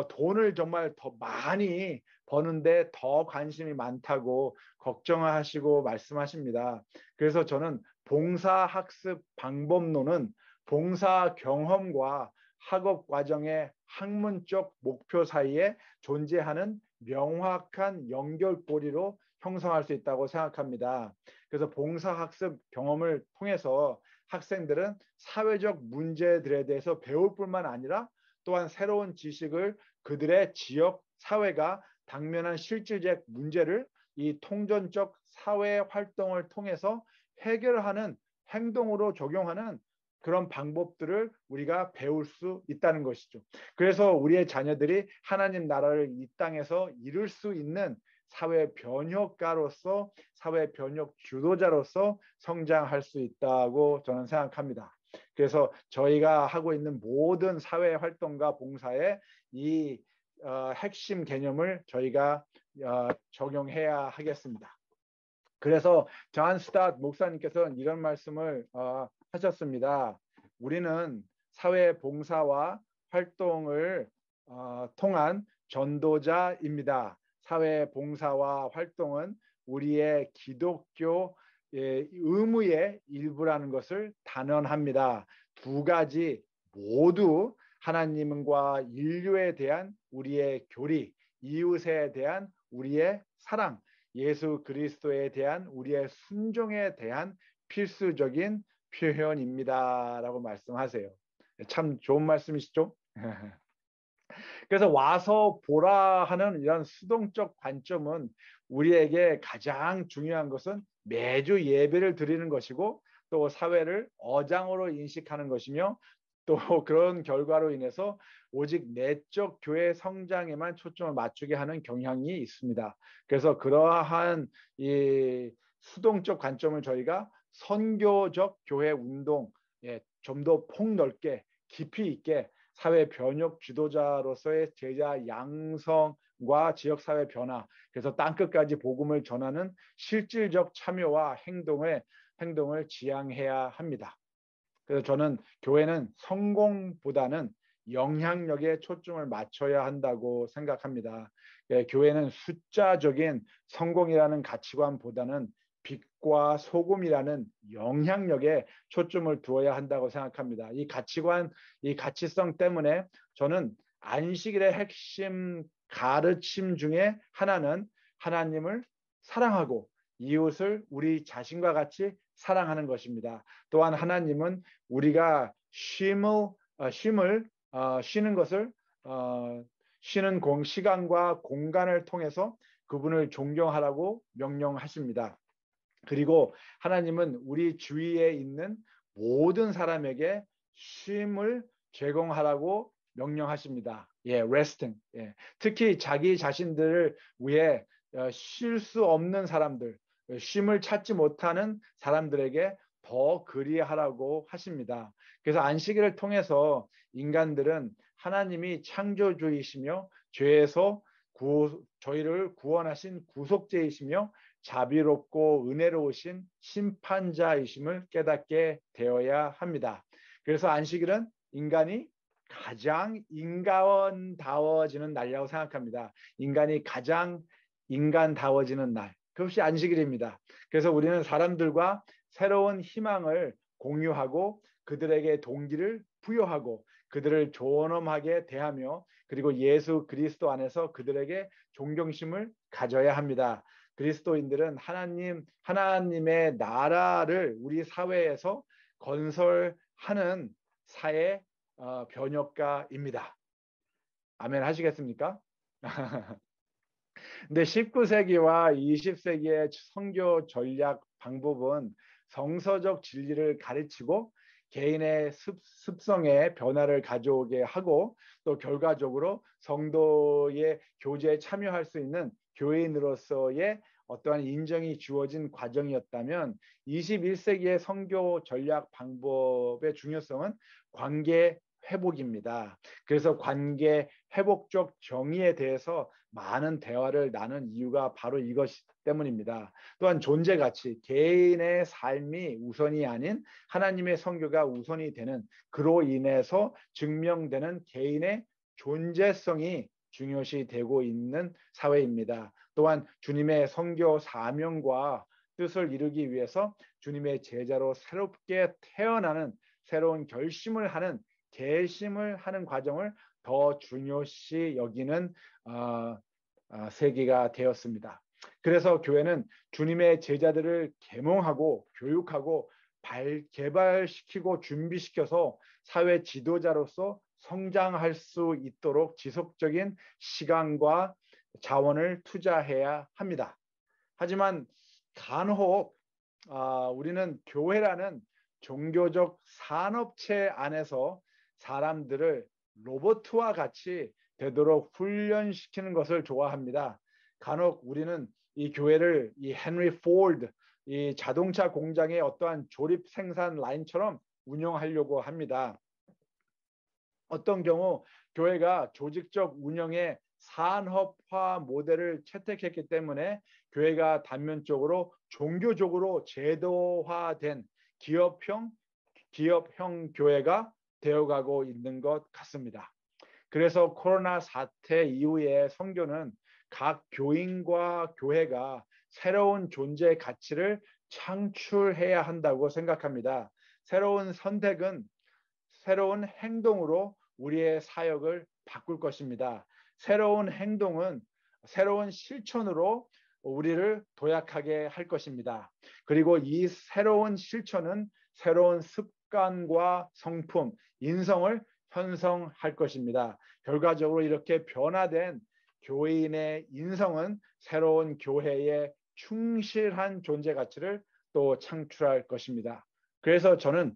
돈을 정말 더 많이 버는데 더 관심이 많다고 걱정하시고 말씀하십니다. 그래서 저는 봉사학습 방법론은 봉사 경험과 학업 과정의 학문적 목표 사이에 존재하는 명확한 연결고리로 형성할 수 있다고 생각합니다. 그래서 봉사학습 경험을 통해서 학생들은 사회적 문제들에 대해서 배울 뿐만 아니라 또한 새로운 지식을 그들의 지역 사회가 당면한 실질적 문제를 이 통전적 사회 활동을 통해서 해결하는 행동으로 적용하는 그런 방법들을 우리가 배울 수 있다는 것이죠. 그래서 우리의 자녀들이 하나님 나라를 이 땅에서 이룰 수 있는 사회 변혁가로서, 사회 변혁 주도자로서 성장할 수 있다고 저는 생각합니다. 그래서 저희가 하고 있는 모든 사회 활동과 봉사에 이 핵심 개념을 저희가 적용해야 하겠습니다. 그래서 존 스타트 목사님께서는 이런 말씀을 하셨습니다. 우리는 사회 봉사와 활동을 통한 전도자입니다. 사회 봉사와 활동은 우리의 기독교 의무의 일부라는 것을 단언합니다. 두 가지 모두 하나님과 인류에 대한 우리의 교리, 이웃에 대한 우리의 사랑, 예수 그리스도에 대한 우리의 순종에 대한 필수적인 표현입니다. 라고 말씀하세요. 참 좋은 말씀이시죠? 그래서 와서 보라 하는 이런 수동적 관점은 우리에게 가장 중요한 것은 매주 예배를 드리는 것이고 또 사회를 어장으로 인식하는 것이며 또 그런 결과로 인해서 오직 내적 교회 성장에만 초점을 맞추게 하는 경향이 있습니다. 그래서 그러한 이 수동적 관점을 저희가 선교적 교회 운동, 좀 더 폭넓게 깊이 있게 사회 변혁 지도자로서의 제자 양성과 지역사회 변화, 그래서 땅끝까지 복음을 전하는 실질적 참여와 행동을 지향해야 합니다. 그래서 저는 교회는 성공보다는 영향력에 초점을 맞춰야 한다고 생각합니다. 교회는 숫자적인 성공이라는 가치관보다는 빛과 소금이라는 영향력에 초점을 두어야 한다고 생각합니다. 이 가치관, 이 가치성 때문에 저는 안식일의 핵심 가르침 중에 하나는 하나님을 사랑하고 이웃을 우리 자신과 같이 사랑하는 것입니다. 또한 하나님은 우리가 쉬는 것을 쉬는 시간과 공간을 통해서 그분을 존경하라고 명령하십니다. 그리고 하나님은 우리 주위에 있는 모든 사람에게 쉼을 제공하라고 명령하십니다. resting. 특히 자기 자신들을 위해 쉴 수 없는 사람들, 쉼을 찾지 못하는 사람들에게 더 그리하라고 하십니다. 그래서 안식일을 통해서 인간들은 하나님이 창조주이시며 죄에서 저희를 구원하신 구속제이시며 자비롭고 은혜로우신 심판자이심을 깨닫게 되어야 합니다. 그래서 안식일은 인간이 가장 인간다워지는 날이라고 생각합니다. 인간이 가장 인간다워지는 날, 그것이 안식일입니다. 그래서 우리는 사람들과 새로운 희망을 공유하고 그들에게 동기를 부여하고 그들을 존엄하게 대하며 그리고 예수 그리스도 안에서 그들에게 존경심을 가져야 합니다. 그리스도인들은 하나님의 나라를 우리 사회에서 건설하는 사회 변혁가입니다. 아멘 하시겠습니까? 근데 19세기와 20세기의 선교 전략 방법은 성서적 진리를 가르치고 개인의 습성에 변화를 가져오게 하고 또 결과적으로 성도의 교제에 참여할 수 있는 교인으로서의 어떠한 인정이 주어진 과정이었다면 21세기의 선교 전략 방법의 중요성은 관계 회복입니다. 그래서 관계 회복적 정의에 대해서 많은 대화를 나눈 이유가 바로 이것 때문입니다. 또한 존재 가치, 개인의 삶이 우선이 아닌 하나님의 선교가 우선이 되는 그로 인해서 증명되는 개인의 존재성이 중요시 되고 있는 사회입니다. 또한 주님의 선교 사명과 뜻을 이루기 위해서 주님의 제자로 새롭게 태어나는 새로운 결심을 하는 과정을 더 중요시 여기는 세기가 되었습니다. 그래서 교회는 주님의 제자들을 계몽하고 교육하고 개발시키고 준비시켜서 사회 지도자로서 성장할 수 있도록 지속적인 시간과 자원을 투자해야 합니다. 하지만 간혹 우리는 교회라는 종교적 산업체 안에서 사람들을 로봇과 같이 되도록 훈련시키는 것을 좋아합니다. 간혹 우리는 이 교회를 이 헨리 포드 이 자동차 공장의 어떠한 조립 생산 라인처럼 운영하려고 합니다. 어떤 경우 교회가 조직적 운영의 산업화 모델을 채택했기 때문에 교회가 단면적으로 종교적으로 제도화된 기업형 교회가 되어가고 있는 것 같습니다. 그래서 코로나 사태 이후에 선교는 각 교인과 교회가 새로운 존재 가치를 창출해야 한다고 생각합니다. 새로운 선택은 새로운 행동으로 우리의 사역을 바꿀 것입니다. 새로운 행동은 새로운 실천으로 우리를 도약하게 할 것입니다. 그리고 이 새로운 실천은 새로운 습관과 성품, 인성을 형성할 것입니다. 결과적으로 이렇게 변화된 교인의 인성은 새로운 교회에 충실한 존재 가치를 또 창출할 것입니다. 그래서 저는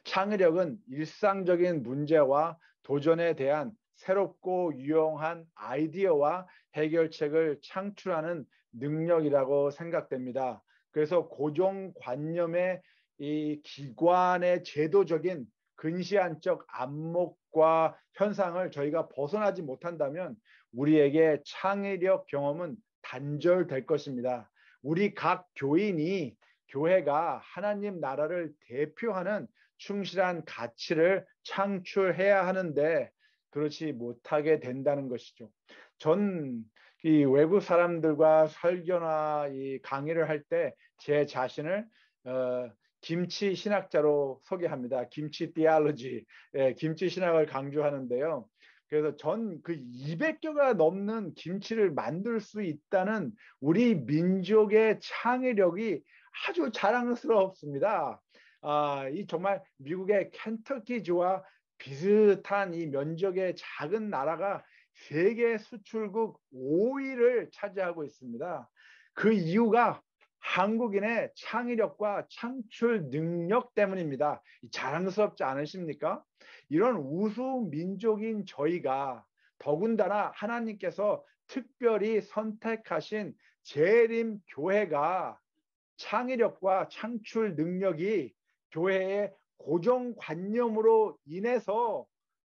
창의력은 일상적인 문제와 도전에 대한 새롭고 유용한 아이디어와 해결책을 창출하는 능력이라고 생각됩니다. 그래서 고정관념의 이 기관의 제도적인 근시안적 안목과 현상을 저희가 벗어나지 못한다면 우리에게 창의력 경험은 단절될 것입니다. 우리 각 교회가 하나님 나라를 대표하는 충실한 가치를 창출해야 하는데 그렇지 못하게 된다는 것이죠. 전 이 외국 사람들과 설교나 이 강의를 할 때 제 자신을 김치 신학자로 소개합니다. 김치 디알로지, 김치 신학을 강조하는데요. 그래서 전 그 200개가 넘는 김치를 만들 수 있다는 우리 민족의 창의력이 아주 자랑스럽습니다. 이 정말 미국의 켄터키주와 비슷한 이 면적의 작은 나라가 세계 수출국 5위를 차지하고 있습니다. 그 이유가 한국인의 창의력과 창출 능력 때문입니다. 자랑스럽지 않으십니까? 이런 우수 민족인 저희가 더군다나 하나님께서 특별히 선택하신 재림 교회가 창의력과 창출 능력이 교회의 고정관념으로 인해서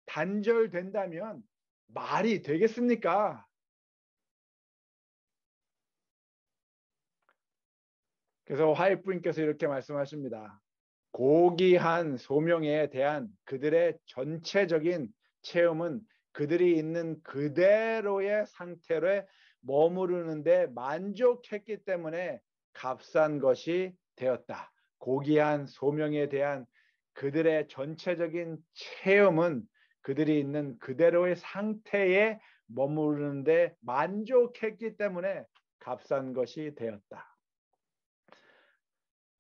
단절된다면 말이 되겠습니까? 그래서 화이트님께서 이렇게 말씀하십니다. 고귀한 소명에 대한 그들의 전체적인 체험은 그들이 있는 그대로의 상태로 머무르는데 만족했기 때문에 값싼 것이 되었다. 고귀한 소명에 대한 그들의 전체적인 체험은 그들이 있는 그대로의 상태에 머무르는데 만족했기 때문에 값싼 것이 되었다.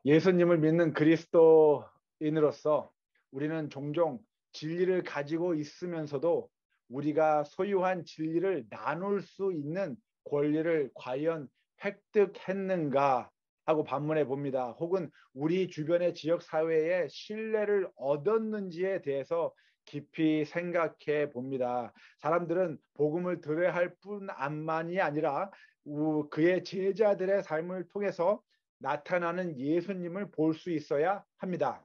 예수님을 믿는 그리스도인으로서 우리는 종종 진리를 가지고 있으면서도 우리가 소유한 진리를 나눌 수 있는 권리를 과연 획득했는가 하고 반문해 봅니다. 혹은 우리 주변의 지역사회에 신뢰를 얻었는지에 대해서 깊이 생각해 봅니다. 사람들은 복음을 들어야 할 뿐만이 아니라 그의 제자들의 삶을 통해서 나타나는 예수님을 볼 수 있어야 합니다.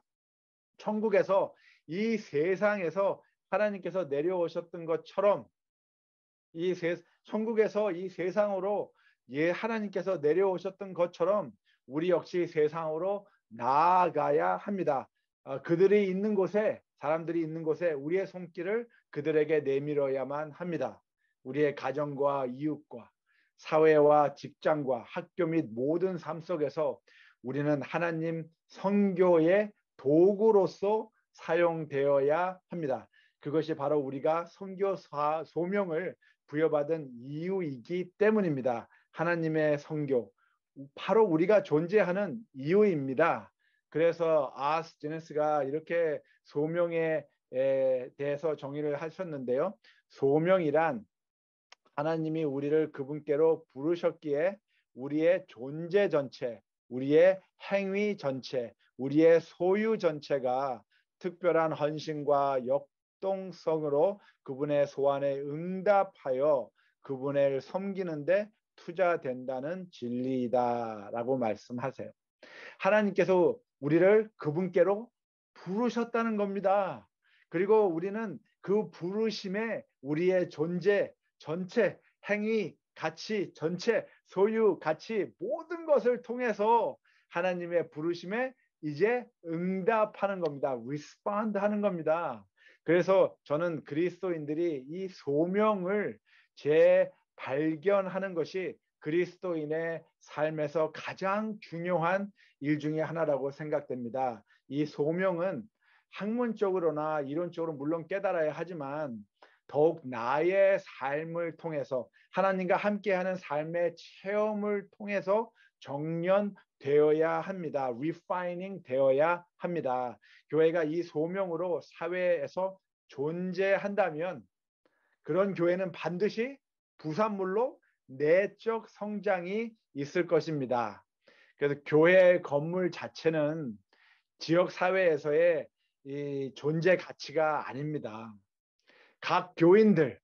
천국에서 이 세상에서 하나님께서 내려오셨던 것처럼 천국에서 이 세상으로 하나님께서 내려오셨던 것처럼 우리 역시 세상으로 나아가야 합니다. 그들이 있는 곳에 사람들이 있는 곳에 우리의 손길을 그들에게 내밀어야만 합니다. 우리의 가정과 이웃과 사회와 직장과 학교 및 모든 삶 속에서 우리는 하나님 선교의 도구로서 사용되어야 합니다. 그것이 바로 우리가 선교사 소명을 부여받은 이유이기 때문입니다. 하나님의 선교, 바로 우리가 존재하는 이유입니다. 그래서 아스 제네스가 이렇게 소명에 대해서 정의를 하셨는데요. 소명이란 하나님이 우리를 그분께로 부르셨기에 우리의 존재 전체, 우리의 행위 전체, 우리의 소유 전체가 특별한 헌신과 역동성으로 그분의 소원에 응답하여 그분을 섬기는데 투자된다는 진리이다라고 말씀하세요. 하나님께서 우리를 그분께로 부르셨다는 겁니다. 그리고 우리는 그 부르심에 우리의 존재, 전체, 행위, 가치, 전체, 소유, 가치 모든 것을 통해서 하나님의 부르심에 이제 응답하는 겁니다. respond 하는 겁니다. 그래서 저는 그리스도인들이 이 소명을 재발견하는 것이 그리스도인의 삶에서 가장 중요한 일 중에 하나라고 생각됩니다. 이 소명은 학문적으로나 이론적으로 물론 깨달아야 하지만 더욱 나의 삶을 통해서 하나님과 함께하는 삶의 체험을 통해서 정련되어야 합니다. refining 되어야 합니다. 교회가 이 소명으로 사회에서 존재한다면 그런 교회는 반드시 부산물로 내적 성장이 있을 것입니다. 그래서 교회 건물 자체는 지역 사회에서의 이 존재 가치가 아닙니다. 각 교인들,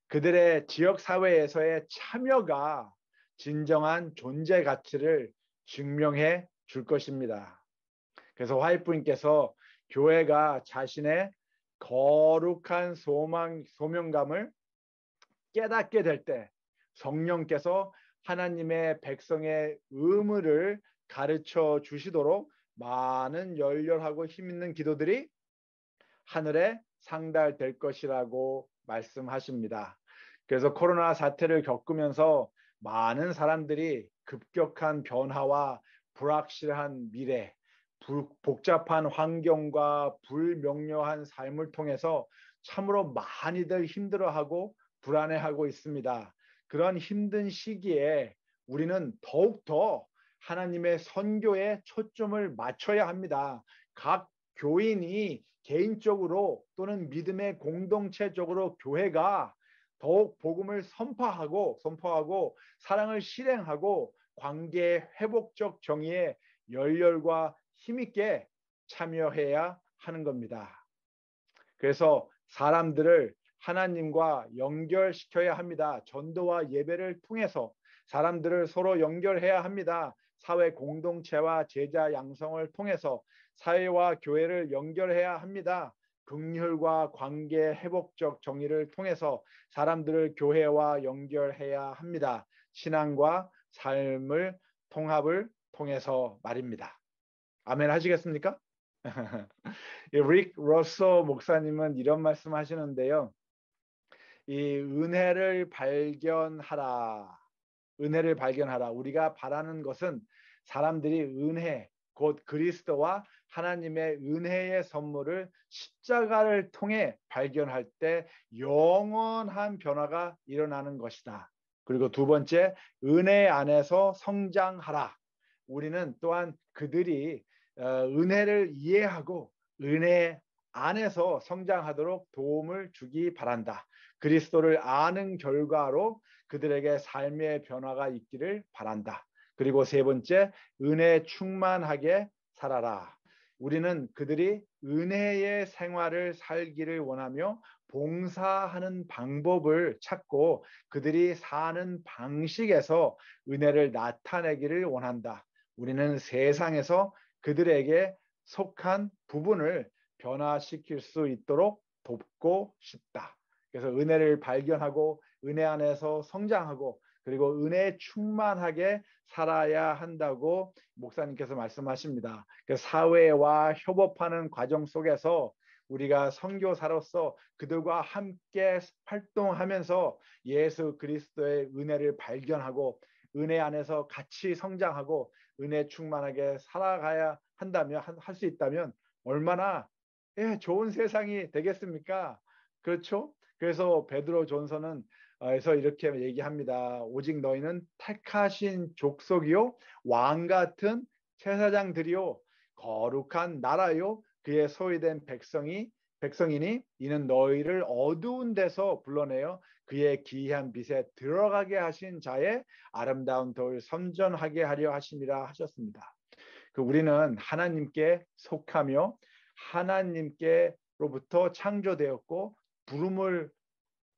그들의 지역 사회에서의 참여가 진정한 존재 가치를 증명해 줄 것입니다. 그래서 화이트님께서 교회가 자신의 거룩한 소명감을 깨닫게 될 때 성령께서 하나님의 백성의 의무를 가르쳐 주시도록 많은 열렬하고 힘 있는 기도들이 하늘에 상달될 것이라고 말씀하십니다. 그래서 코로나 사태를 겪으면서 많은 사람들이 급격한 변화와 불확실한 미래, 복잡한 환경과 불명료한 삶을 통해서 참으로 많이들 힘들어하고 불안해하고 있습니다. 그런 힘든 시기에 우리는 더욱더 하나님의 선교에 초점을 맞춰야 합니다. 각 교인이 개인적으로 또는 믿음의 공동체적으로 교회가 더욱 복음을 선포하고 사랑을 실행하고 관계 회복적 정의에 열렬과 힘있게 참여해야 하는 겁니다. 그래서 사람들을 하나님과 연결시켜야 합니다. 전도와 예배를 통해서 사람들을 서로 연결해야 합니다. 사회 공동체와 제자 양성을 통해서 사회와 교회를 연결해야 합니다. 긍휼과 관계 회복적 정의를 통해서 사람들을 교회와 연결해야 합니다. 신앙과 삶을 통합을 통해서 말입니다. 아멘 하시겠습니까? 릭 러서 목사님은 이런 말씀 하시는데요. 이 은혜를 발견하라. 우리가 바라는 것은 사람들이 은혜, 곧 그리스도와 하나님의 은혜의 선물을 십자가를 통해 발견할 때 영원한 변화가 일어나는 것이다. 그리고 두 번째, 은혜 안에서 성장하라. 우리는 또한 그들이 은혜를 이해하고 은혜 안에서 성장하도록 도움을 주기 바란다. 그리스도를 아는 결과로 그들에게 삶의 변화가 있기를 바란다. 그리고 세 번째, 은혜 충만하게 살아라. 우리는 그들이 은혜의 생활을 살기를 원하며 봉사하는 방법을 찾고 그들이 사는 방식에서 은혜를 나타내기를 원한다. 우리는 세상에서 그들에게 속한 부분을 변화시킬 수 있도록 돕고 싶다. 그래서 은혜를 발견하고 은혜 안에서 성장하고 그리고 은혜에 충만하게 살아야 한다고 목사님께서 말씀하십니다. 사회와 협업하는 과정 속에서 우리가 선교사로서 그들과 함께 활동하면서 예수 그리스도의 은혜를 발견하고 은혜 안에서 같이 성장하고 은혜 충만하게 살아가야 한다면 할 수 있다면 얼마나 좋은 세상이 되겠습니까? 그렇죠? 그래서 베드로 전서는 에서 이렇게 얘기합니다. 오직 너희는 택하신 족속이요 왕 같은 제사장들이요 거룩한 나라요 그의 소유된 백성이니 이는 너희를 어두운 데서 불러내어 그의 기이한 빛에 들어가게 하신 자의 아름다운 도를 선전하게 하려 하심이라 하셨습니다. 우리는 하나님께 속하며 하나님께로부터 창조되었고 부름을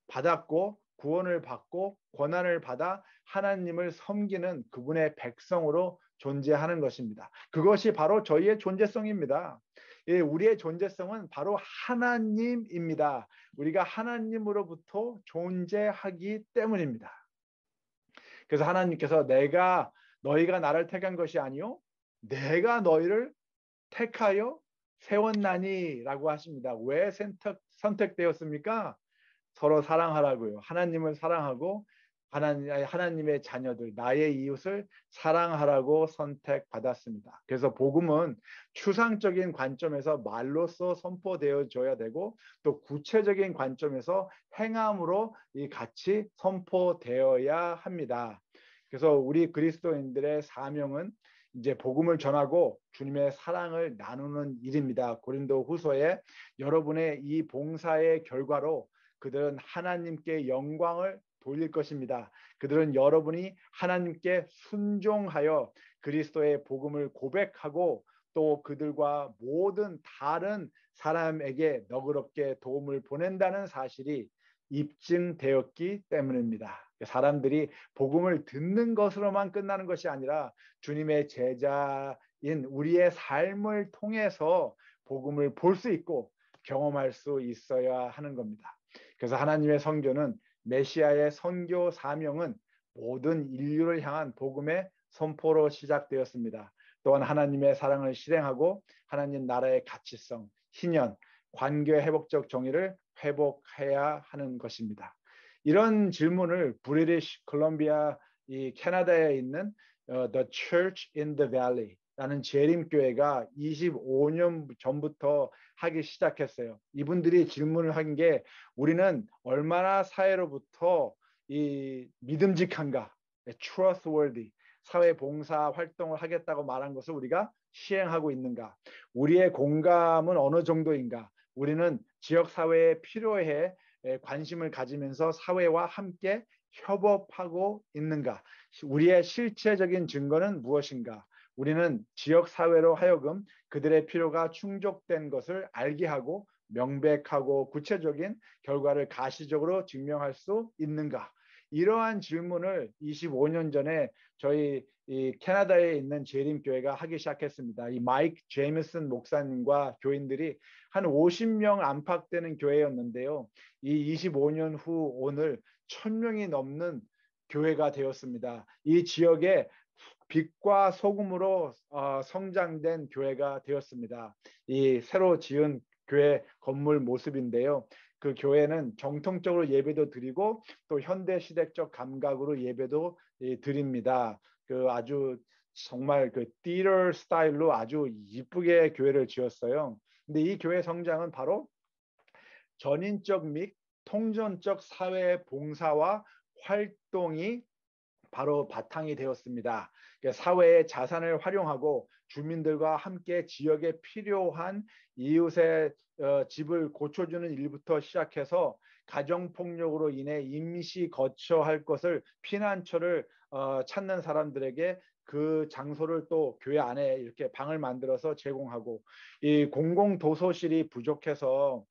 받았고 구원을 받고 권한을 받아 하나님을 섬기는 그분의 백성으로 존재하는 것입니다. 그것이 바로 저희의 존재성입니다. 우리의 존재성은 바로 하나님입니다. 우리가 하나님으로부터 존재하기 때문입니다. 그래서 하나님께서 너희가 나를 택한 것이 아니요 내가 너희를 택하여 세웠나니 라고 하십니다. 왜 선택되었습니까? 서로 사랑하라고요. 하나님을 사랑하고 하나님의 자녀들, 나의 이웃을 사랑하라고 선택받았습니다. 그래서 복음은 추상적인 관점에서 말로써 선포되어져야 되고 또 구체적인 관점에서 행함으로 같이 선포되어야 합니다. 그래서 우리 그리스도인들의 사명은 이제 복음을 전하고 주님의 사랑을 나누는 일입니다. 고린도후서에 여러분의 이 봉사의 결과로 그들은 하나님께 영광을 돌릴 것입니다. 그들은 여러분이 하나님께 순종하여 그리스도의 복음을 고백하고 또 그들과 모든 다른 사람에게 너그럽게 도움을 보낸다는 사실이 입증되었기 때문입니다. 사람들이 복음을 듣는 것으로만 끝나는 것이 아니라 주님의 제자인 우리의 삶을 통해서 복음을 볼 수 있고 경험할 수 있어야 하는 겁니다. 그래서 하나님의 선교는 메시아의 선교 사명은 모든 인류를 향한 복음의 선포로 시작되었습니다. 또한 하나님의 사랑을 실행하고 하나님 나라의 가치성, 희년, 관계 회복적 정의를 회복해야 하는 것입니다. 이런 질문을 브리티시 콜롬비아 이 캐나다에 있는 The Church in the Valley 라는 재림교회가 25년 전부터 하기 시작했어요. 이분들이 질문을 한 게 우리는 얼마나 사회로부터 이 믿음직한가, trustworthy, 사회 봉사 활동을 하겠다고 말한 것을 우리가 시행하고 있는가, 우리의 공감은 어느 정도인가, 우리는 지역 사회에 필요해 관심을 가지면서 사회와 함께 협업하고 있는가, 우리의 실체적인 증거는 무엇인가, 우리는 지역 사회로 하여금 그들의 필요가 충족된 것을 알게 하고 명백하고 구체적인 결과를 가시적으로 증명할 수 있는가. 이러한 질문을 25년 전에 저희 이 캐나다에 있는 재림교회가 하기 시작했습니다. 이 마이크 제이미슨 목사님과 교인들이 한 50명 안팎되는 교회였는데요. 이 25년 후 오늘 1000명이 넘는 교회가 되었습니다. 이 지역에 빛과 소금으로 성장된 교회가 되었습니다. 이 새로 지은 교회 건물 모습인데요. 그 교회는 정통적으로 예배도 드리고 또 현대 시대적 감각으로 예배도 드립니다. 그 아주 정말 그 theater 스타일로 아주 이쁘게 교회를 지었어요. 근데 이 교회 성장은 바로 전인적 및 통전적 사회 봉사와 활동이 바로 바탕이 되었습니다. 사회의 자산을 활용하고 주민들과 함께 지역에 필요한 이웃의 집을 고쳐주는 일부터 시작해서 가정폭력으로 인해 임시 거처할 것을 피난처를 찾는 사람들에게 그 장소를 또 교회 안에 이렇게 방을 만들어서 제공하고, 이 공공 도서실이 부족해서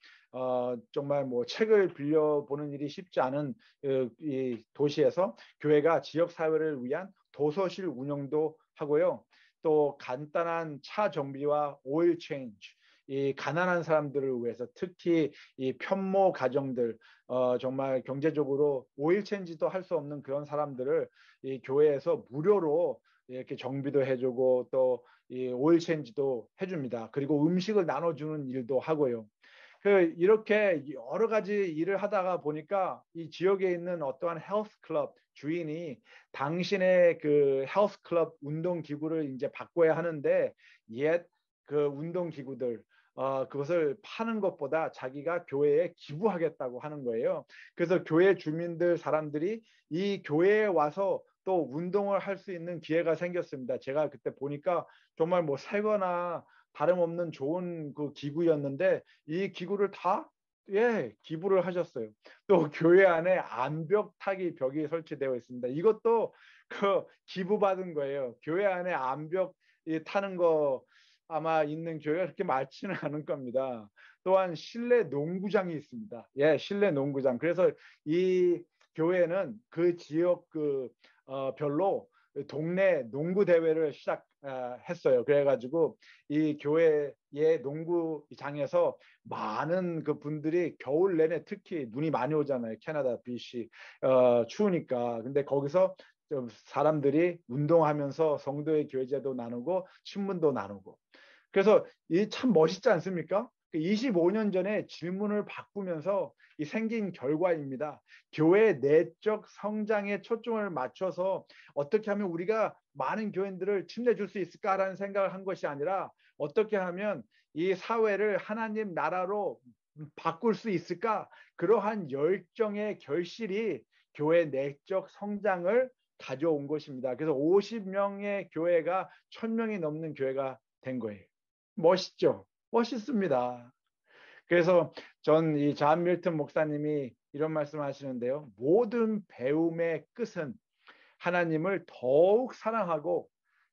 정말 뭐 책을 빌려보는 일이 쉽지 않은 이 도시에서 교회가 지역 사회를 위한 도서실 운영도 하고요. 또 간단한 차 정비와 오일 체인지, 이 가난한 사람들을 위해서 특히 이 편모 가정들, 정말 경제적으로 오일 체인지도 할 수 없는 그런 사람들을 이 교회에서 무료로 이렇게 정비도 해주고 또 이 오일 체인지도 해줍니다. 그리고 음식을 나눠주는 일도 하고요. 이렇게 여러 가지 일을 하다가 보니까 이 지역에 있는 어떠한 헬스 클럽 주인이 당신의 그 헬스 클럽 운동 기구를 이제 바꿔야 하는데 옛 그 운동 기구들 그것을 파는 것보다 자기가 교회에 기부하겠다고 하는 거예요. 그래서 교회 주민들 사람들이 이 교회에 와서 또 운동을 할 수 있는 기회가 생겼습니다. 제가 그때 보니까 정말 뭐 새거나 다름없는 좋은 그 기구였는데 이 기구를 다 기부를 하셨어요. 또 교회 안에 암벽 타기 벽이 설치되어 있습니다. 이것도 그 기부받은 거예요. 교회 안에 암벽 타는 거 아마 있는 교회가 그렇게 많지는 않을 겁니다. 또한 실내 농구장이 있습니다. 실내 농구장. 그래서 이 교회는 그 지역 별로 동네 농구 대회를 시작했어요. 그래가지고 이 교회의 농구장에서 많은 그 분들이 겨울 내내 특히 눈이 많이 오잖아요. 캐나다 BC 추우니까. 근데 거기서 좀 사람들이 운동하면서 성도의 교제도 나누고 친문도 나누고. 그래서 이 참 멋있지 않습니까? 25년 전에 질문을 바꾸면서 이 생긴 결과입니다. 교회의 내적 성장에 초점을 맞춰서 어떻게 하면 우리가 많은 교인들을 침례줄 수 있을까라는 생각을 한 것이 아니라 어떻게 하면 이 사회를 하나님 나라로 바꿀 수 있을까? 그러한 열정의 결실이 교회 내적 성장을 가져온 것입니다. 그래서 50명의 교회가 1000명이 넘는 교회가 된 거예요. 멋있죠? 멋있습니다. 그래서 전 이 존 밀턴 목사님이 이런 말씀을 하시는데요. 모든 배움의 끝은 하나님을 더욱 사랑하고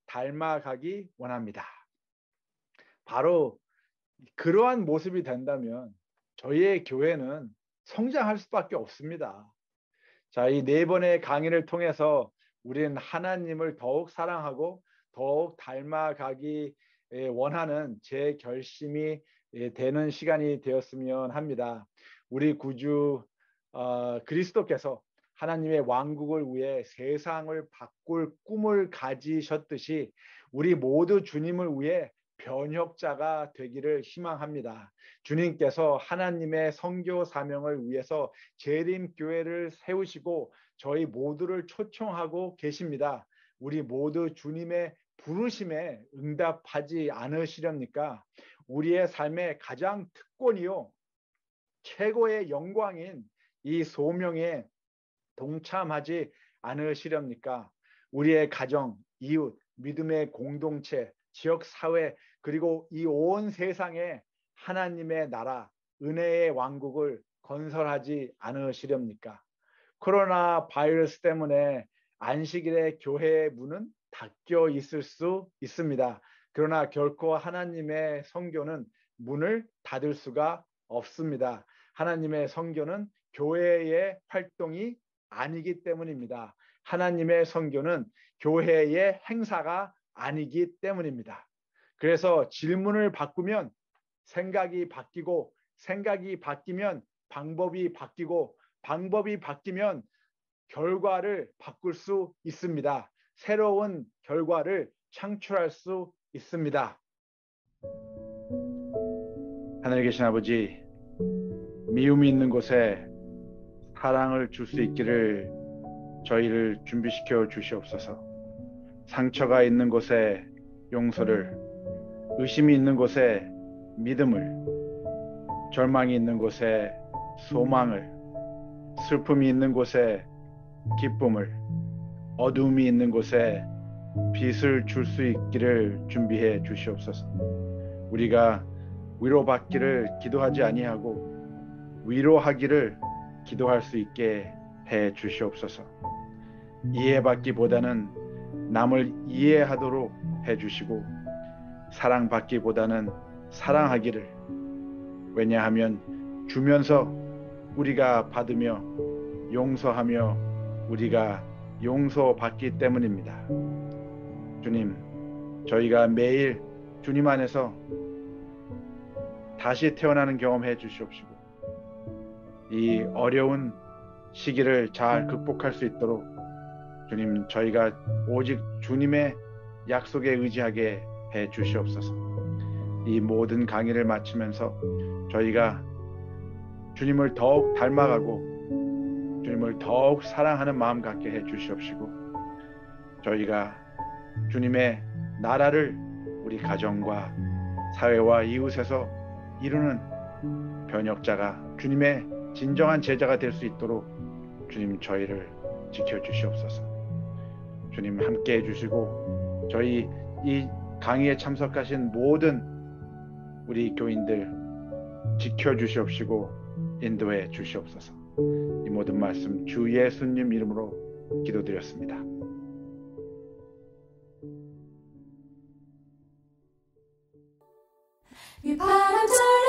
닮아가기 원합니다. 바로 그러한 모습이 된다면 저희의 교회는 성장할 수밖에 없습니다. 자, 이 4번의 강의를 통해서 우리는 하나님을 더욱 사랑하고 더욱 닮아가기 원하는 제 결심이 되는 시간이 되었으면 합니다. 우리 구주 그리스도께서 하나님의 왕국을 위해 세상을 바꿀 꿈을 가지셨듯이 우리 모두 주님을 위해 변혁자가 되기를 희망합니다. 주님께서 하나님의 선교 사명을 위해서 재림교회를 세우시고 저희 모두를 초청하고 계십니다. 우리 모두 주님의 부르심에 응답하지 않으시렵니까? 우리의 삶의 가장 특권이요, 최고의 영광인 이 소명에 동참하지 않으시렵니까? 우리의 가정, 이웃, 믿음의 공동체, 지역 사회, 그리고 이 온 세상에 하나님의 나라, 은혜의 왕국을 건설하지 않으시렵니까? 코로나 바이러스 때문에 안식일의 교회의 문은 닫혀 있을 수 있습니다. 그러나 결코 하나님의 선교는 문을 닫을 수가 없습니다. 하나님의 선교는 교회의 활동이 아니기 때문입니다. 하나님의 선교는 교회의 행사가 아니기 때문입니다. 그래서 질문을 바꾸면 생각이 바뀌고, 생각이 바뀌면 방법이 바뀌고, 방법이 바뀌면 결과를 바꿀 수 있습니다. 새로운 결과를 창출할 수 있습니다. 하늘에 계신 아버지, 미움이 있는 곳에 사랑을 줄 수 있기를 저희를 준비시켜 주시옵소서. 상처가 있는 곳에 용서를, 의심이 있는 곳에 믿음을, 절망이 있는 곳에 소망을, 슬픔이 있는 곳에 기쁨을, 어두움이 있는 곳에 빛을 줄 수 있기를 준비해 주시옵소서. 우리가 위로받기를 기도하지 아니하고 위로하기를 기도할 수 있게 해 주시옵소서. 이해받기보다는 남을 이해하도록 해 주시고, 사랑받기보다는 사랑하기를, 왜냐하면 주면서 우리가 받으며 용서하며 우리가 용서받기 때문입니다. 주님, 저희가 매일 주님 안에서 다시 태어나는 경험해 주시옵시고, 이 어려운 시기를 잘 극복할 수 있도록 주님, 저희가 오직 주님의 약속에 의지하게 해 주시옵소서. 이 모든 강의를 마치면서 저희가 주님을 더욱 닮아가고 주님을 더욱 사랑하는 마음 갖게 해 주시옵시고, 저희가 주님의 나라를 우리 가정과 사회와 이웃에서 이루는 변혁자가, 주님의 진정한 제자가 될 수 있도록 주님 저희를 지켜주시옵소서. 주님 함께 해주시고, 저희 이 강의에 참석하신 모든 우리 교인들 지켜주시옵시고 인도해 주시옵소서. 이 모든 말씀 주 예수님 이름으로 기도드렸습니다. 이 바람 소리